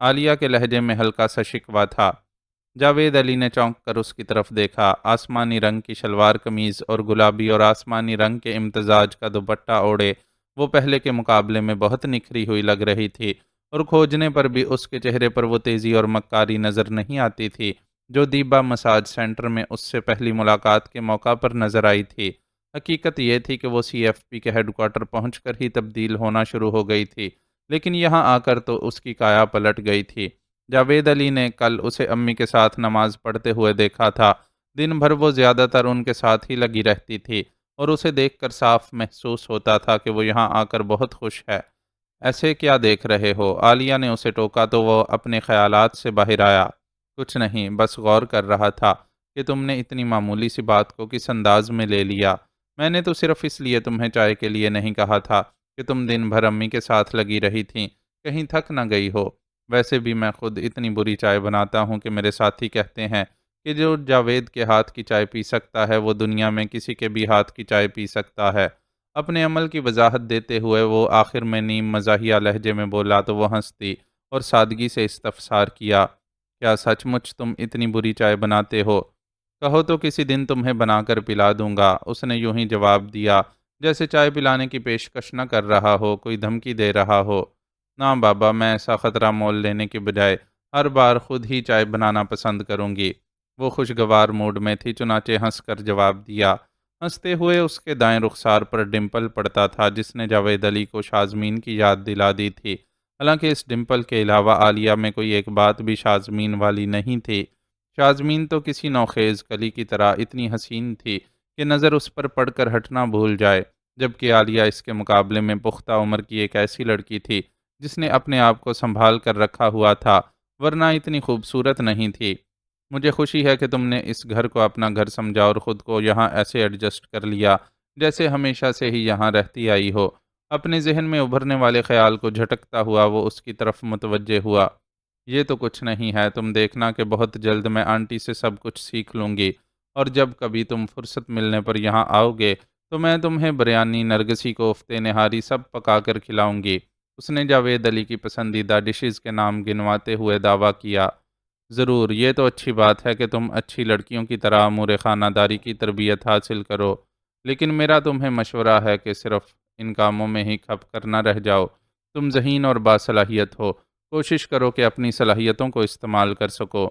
Speaker 1: عالیہ کے لہجے میں ہلکا سا شکوہ تھا۔ جاوید علی نے چونک کر اس کی طرف دیکھا۔ آسمانی رنگ کی شلوار قمیض اور گلابی اور آسمانی رنگ کے امتزاج کا دوپٹہ اوڑھے وہ پہلے کے مقابلے میں بہت نکھری ہوئی لگ رہی تھی، اور کھوجنے پر بھی اس کے چہرے پر وہ تیزی اور مکاری نظر نہیں آتی تھی جو دیبا مساج سینٹر میں اس سے پہلی ملاقات کے موقع پر نظر آئی تھی۔ حقیقت یہ تھی کہ وہ سی ایف پی کے ہیڈ کوارٹر پہنچ کر ہی تبدیل ہونا شروع ہو گئی تھی، لیکن یہاں آ کر تو اس کی کایا پلٹ گئی تھی۔ جاوید علی نے کل اسے امی کے ساتھ نماز پڑھتے ہوئے دیکھا تھا۔ دن بھر وہ زیادہ تر ان کے ساتھ ہی لگی رہتی تھی، اور اسے دیکھ کر صاف محسوس ہوتا تھا کہ وہ یہاں آ کر بہت خوش ہے۔ ایسے کیا دیکھ رہے ہو؟ عالیہ نے اسے ٹوکا تو وہ اپنے خیالات سے باہر آیا۔ کچھ نہیں، بس غور کر رہا تھا کہ تم نے اتنی معمولی سی بات کو کس انداز میں لے لیا۔ میں نے تو صرف اس لیے تمہیں چائے کے لیے نہیں کہا تھا کہ تم دن بھر امی کے ساتھ لگی رہی تھیں، کہیں تھک نہ گئی ہو۔ ویسے بھی میں خود اتنی بری چائے بناتا ہوں کہ میرے ساتھی کہتے ہیں کہ جو جاوید کے ہاتھ کی چائے پی سکتا ہے وہ دنیا میں کسی کے بھی ہاتھ کی چائے پی سکتا ہے۔ اپنے عمل کی وضاحت دیتے ہوئے وہ آخر میں نیم مزاحیہ لہجے میں بولا تو وہ ہنس دی اور سادگی سے استفسار کیا، کیا سچ مچ تم اتنی بری چائے بناتے ہو؟ کہو تو کسی دن تمہیں بنا کر پلا دوں گا۔ اس نے یوں ہی جواب دیا جیسے چائے پلانے کی پیشکش نہ کر رہا ہو، کوئی دھمکی دے رہا ہو۔ نہ بابا، میں ایسا خطرہ مول لینے کے بجائے ہر بار خود ہی چائے بنانا پسند کروں گی۔ وہ خوشگوار موڈ میں تھی، چنانچہ ہنس کر جواب دیا۔ ہنستے ہوئے اس کے دائیں رخسار پر ڈمپل پڑتا تھا جس نے جاوید علی کو شازمین کی یاد دلا دی تھی۔ حالانکہ اس ڈمپل کے علاوہ عالیہ میں کوئی ایک بات بھی شازمین والی نہیں تھی۔ شازمین تو کسی نوخیز کلی کی طرح اتنی حسین تھی کہ نظر اس پر پڑ کر ہٹنا بھول جائے، جبکہ عالیہ اس کے مقابلے میں پختہ عمر کی ایک ایسی لڑکی تھی جس نے اپنے آپ کو سنبھال کر رکھا ہوا تھا، ورنہ اتنی خوبصورت نہیں تھی۔ مجھے خوشی ہے کہ تم نے اس گھر کو اپنا گھر سمجھا اور خود کو یہاں ایسے ایڈجسٹ کر لیا جیسے ہمیشہ سے ہی یہاں رہتی آئی ہو۔ اپنے ذہن میں ابھرنے والے خیال کو جھٹکتا ہوا وہ اس کی طرف متوجہ ہوا۔ یہ تو کچھ نہیں ہے، تم دیکھنا کہ بہت جلد میں آنٹی سے سب کچھ سیکھ لوں گی، اور جب کبھی تم فرصت ملنے پر یہاں آؤ گے تو میں تمہیں بریانی، نرگسی، کوفتے، نہاری سب پکا کر کھلاؤں گی۔ اس نے جاوید علی کی پسندیدہ ڈشز کے نام گنواتے ہوئے دعویٰ کیا۔ ضرور، یہ تو اچھی بات ہے کہ تم اچھی لڑکیوں کی طرح امور خانہ داری کی تربیت حاصل کرو، لیکن میرا تمہیں مشورہ ہے کہ صرف ان کاموں میں ہی کھپ کر نہ رہ جاؤ۔ تم ذہین اور باصلاحیت ہو، کوشش کرو کہ اپنی صلاحیتوں کو استعمال کر سکو۔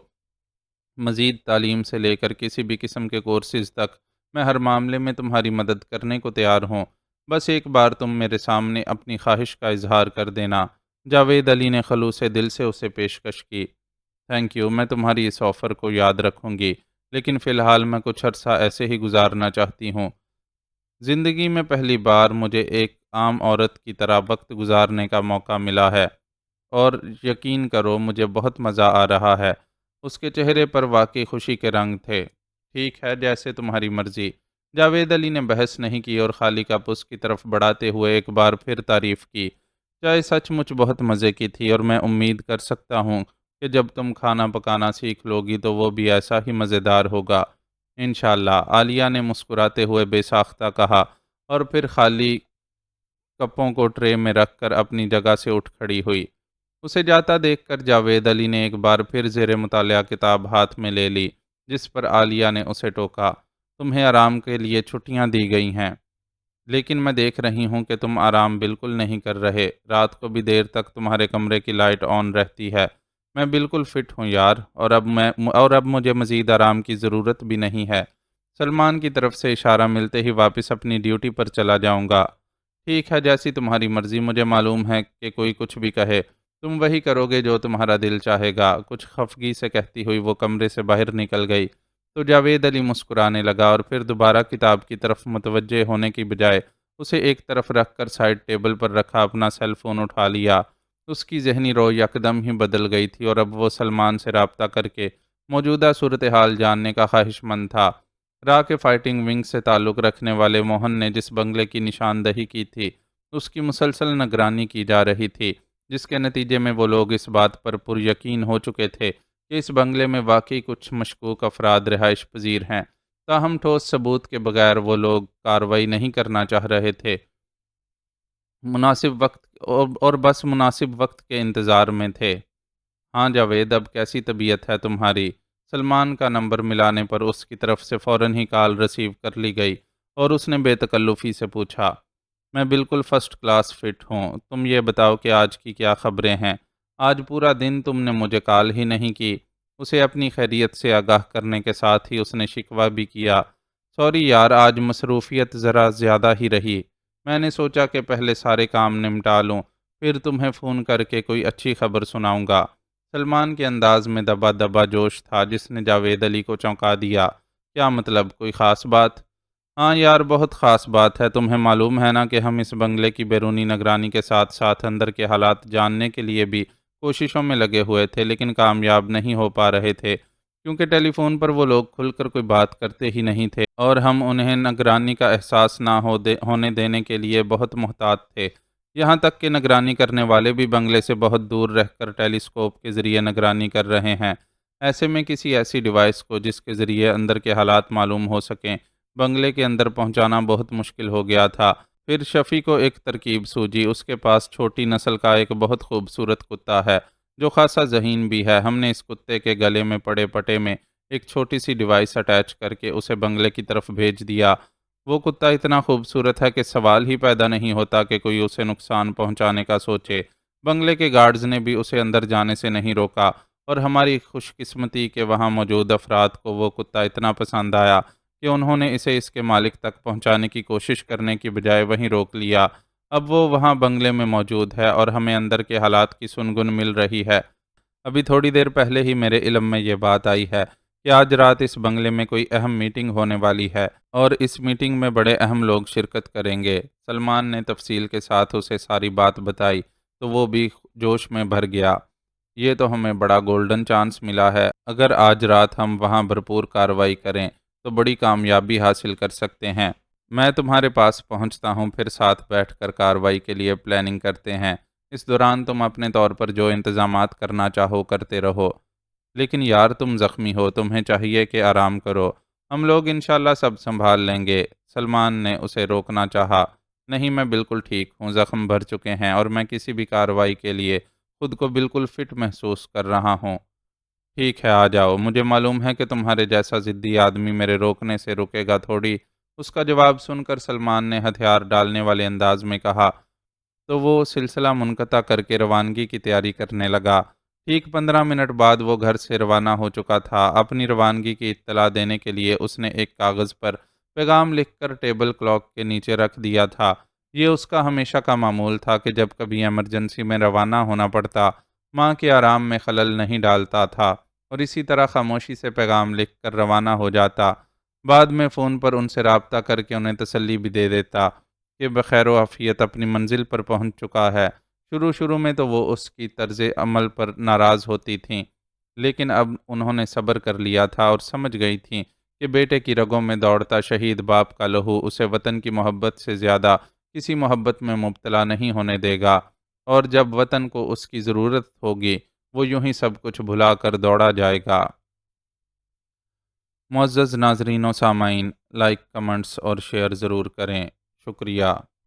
Speaker 1: مزید تعلیم سے لے کر کسی بھی قسم کے کورسز تک میں ہر معاملے میں تمہاری مدد کرنے کو تیار ہوں۔ بس ایک بار تم میرے سامنے اپنی خواہش کا اظہار کر دینا۔ جاوید علی نے خلوص دل سے اسے پیشکش کی۔ تھینک یو، میں تمہاری اس آفر کو یاد رکھوں گی، لیکن فی الحال میں کچھ عرصہ ایسے ہی گزارنا چاہتی ہوں۔ زندگی میں پہلی بار مجھے ایک عام عورت کی طرح وقت گزارنے کا موقع ملا ہے، اور یقین کرو مجھے بہت مزہ آ رہا ہے۔ اس کے چہرے پر واقعی خوشی کے رنگ تھے۔ ٹھیک ہے، جیسے تمہاری مرضی۔ جاوید علی نے بحث نہیں کی اور خالی کپ اس کی طرف بڑھاتے ہوئے ایک بار پھر تعریف کی۔ چائے سچ مچ بہت مزے کی تھی، اور میں امید کر سکتا ہوں کہ جب تم کھانا پکانا سیکھ لو گی تو وہ بھی ایسا ہی مزیدار ہوگا۔ انشاءاللہ، عالیہ نے مسکراتے ہوئے بے ساختہ کہا، اور پھر خالی کپوں کو ٹرے میں رکھ کر اپنی جگہ سے اٹھ کھڑی ہوئی۔ اسے جاتا دیکھ کر جاوید علی نے ایک بار پھر زیر مطالعہ کتاب ہاتھ میں لے لی، جس پر عالیہ نے اسے ٹوکا، تمہیں آرام کے لیے چھٹیاں دی گئی ہیں، لیکن میں دیکھ رہی ہوں کہ تم آرام بالکل نہیں کر رہے، رات کو بھی دیر تک تمہارے کمرے کی لائٹ آن رہتی ہے۔ میں بالکل فٹ ہوں یار، اور اب مجھے مزید آرام کی ضرورت بھی نہیں ہے۔ سلمان کی طرف سے اشارہ ملتے ہی واپس اپنی ڈیوٹی پر چلا جاؤں گا۔ ٹھیک ہے، جیسی تمہاری مرضی، مجھے معلوم ہے کہ کوئی کچھ بھی کہے تم وہی کرو گے جو تمہارا دل چاہے گا، کچھ خفگی سے کہتی ہوئی وہ کمرے سے باہر نکل گئی تو جاوید علی مسکرانے لگا اور پھر دوبارہ کتاب کی طرف متوجہ ہونے کی بجائے اسے ایک طرف رکھ کر سائڈ ٹیبل پر رکھا اپنا سیل فون اٹھا لیا۔ اس کی ذہنی رو یکدم ہی بدل گئی تھی اور اب وہ سلمان سے رابطہ کر کے موجودہ صورتحال جاننے کا خواہش مند تھا۔ را کے فائٹنگ ونگ سے تعلق رکھنے والے موہن نے جس بنگلے کی نشاندہی کی تھی اس کی مسلسل نگرانی کی جا رہی تھی، جس کے نتیجے میں وہ لوگ اس بات پر پر یقین ہو چکے تھے کہ اس بنگلے میں واقعی کچھ مشکوک افراد رہائش پذیر ہیں۔ تاہم ٹھوس ثبوت کے بغیر وہ لوگ کارروائی نہیں کرنا چاہ رہے تھے، مناسب وقت اور بس مناسب وقت کے انتظار میں تھے۔ ہاں جاوید، اب کیسی طبیعت ہے تمہاری؟ سلمان کا نمبر ملانے پر اس کی طرف سے فوراً ہی کال ریسیو کر لی گئی اور اس نے بے تکلفی سے پوچھا، میں بالکل فرسٹ کلاس فٹ ہوں، تم یہ بتاؤ کہ آج کی کیا خبریں ہیں؟ آج پورا دن تم نے مجھے کال ہی نہیں کی۔ اسے اپنی خیریت سے آگاہ کرنے کے ساتھ ہی اس نے شکوہ بھی کیا، سوری یار، آج مصروفیت ذرا زیادہ ہی رہی، میں نے سوچا کہ پہلے سارے کام نمٹا لوں پھر تمہیں فون کر کے کوئی اچھی خبر سناؤں گا۔ سلمان کے انداز میں دبا دبا جوش تھا جس نے جاوید علی کو چونکا دیا۔ کیا مطلب، کوئی خاص بات؟ ہاں یار، بہت خاص بات ہے، تمہیں معلوم ہے نا کہ ہم اس بنگلے کی بیرونی نگرانی کے ساتھ ساتھ اندر کے حالات جاننے کے لیے بھی کوششوں میں لگے ہوئے تھے، لیکن کامیاب نہیں ہو پا رہے تھے کیونکہ ٹیلی فون پر وہ لوگ کھل کر کوئی بات کرتے ہی نہیں تھے اور ہم انہیں نگرانی کا احساس نہ ہونے دینے کے لیے بہت محتاط تھے۔ یہاں تک کہ نگرانی کرنے والے بھی بنگلے سے بہت دور رہ کر ٹیلیسکوپ کے ذریعے نگرانی کر رہے ہیں۔ ایسے میں کسی ایسی ڈیوائس کو جس کے ذریعے اندر کے حالات معلوم ہو سکیں بنگلے کے اندر پہنچانا بہت مشکل ہو گیا تھا۔ پھر شفیع کو ایک ترکیب سوجی، اس کے پاس چھوٹی نسل کا ایک بہت خوبصورت کتا ہے جو خاصا ذہین بھی ہے۔ ہم نے اس کتے کے گلے میں پڑے پٹے میں ایک چھوٹی سی ڈیوائس اٹیچ کر کے اسے بنگلے کی طرف بھیج دیا۔ وہ کتا اتنا خوبصورت ہے کہ سوال ہی پیدا نہیں ہوتا کہ کوئی اسے نقصان پہنچانے کا سوچے۔ بنگلے کے گارڈز نے بھی اسے اندر جانے سے نہیں روکا اور ہماری خوش قسمتی کہ وہاں موجود افراد کو وہ کتا اتنا پسند آیا کہ انہوں نے اسے اس کے مالک تک پہنچانے کی کوشش کرنے کی بجائے وہیں روک لیا۔ اب وہ وہاں بنگلے میں موجود ہے اور ہمیں اندر کے حالات کی سنگن مل رہی ہے۔ ابھی تھوڑی دیر پہلے ہی میرے علم میں یہ بات آئی ہے کہ آج رات اس بنگلے میں کوئی اہم میٹنگ ہونے والی ہے اور اس میٹنگ میں بڑے اہم لوگ شرکت کریں گے۔ سلمان نے تفصیل کے ساتھ اسے ساری بات بتائی تو وہ بھی جوش میں بھر گیا۔ یہ تو ہمیں بڑا گولڈن چانس ملا ہے، اگر آج رات ہم وہاں بھرپور کارروائی کریں تو بڑی کامیابی حاصل کر سکتے ہیں۔ میں تمہارے پاس پہنچتا ہوں، پھر ساتھ بیٹھ کر کارروائی کے لیے پلاننگ کرتے ہیں۔ اس دوران تم اپنے طور پر جو انتظامات کرنا چاہو کرتے رہو، لیکن یار تم زخمی ہو، تمہیں چاہیے کہ آرام کرو، ہم لوگ انشاءاللہ سب سنبھال لیں گے۔ سلمان نے اسے روکنا چاہا، نہیں میں بالکل ٹھیک ہوں، زخم بھر چکے ہیں اور میں کسی بھی کارروائی کے لیے خود کو بالکل فٹ محسوس کر رہا ہوں۔ ٹھیک ہے، آ جاؤ، مجھے معلوم ہے کہ تمہارے جیسا ضدی آدمی میرے روکنے سے رکے گا تھوڑی۔ اس کا جواب سن کر سلمان نے ہتھیار ڈالنے والے انداز میں کہا تو وہ سلسلہ منقطع کر کے روانگی کی تیاری کرنے لگا۔ ٹھیک 15 منٹ بعد وہ گھر سے روانہ ہو چکا تھا۔ اپنی روانگی کی اطلاع دینے کے لیے اس نے ایک کاغذ پر پیغام لکھ کر ٹیبل کلاک کے نیچے رکھ دیا تھا۔ یہ اس کا ہمیشہ کا معمول تھا کہ جب کبھی ایمرجنسی میں روانہ ہونا پڑتا ماں کے آرام میں خلل نہیں ڈالتا تھا اور اسی طرح خاموشی سے پیغام لکھ کر روانہ ہو جاتا۔ بعد میں فون پر ان سے رابطہ کر کے انہیں تسلی بھی دے دیتا کہ بخیر و عافیت اپنی منزل پر پہنچ چکا ہے۔ شروع میں تو وہ اس کی طرز عمل پر ناراض ہوتی تھیں، لیکن اب انہوں نے صبر کر لیا تھا اور سمجھ گئی تھیں کہ بیٹے کی رگوں میں دوڑتا شہید باپ کا لہو اسے وطن کی محبت سے زیادہ کسی محبت میں مبتلا نہیں ہونے دے گا، اور جب وطن کو اس کی ضرورت ہوگی وہ یوں ہی سب کچھ بھلا کر دوڑا جائے گا۔ معزز ناظرین و سامعین، لائک، کمنٹس اور شیئر ضرور کریں، شکریہ۔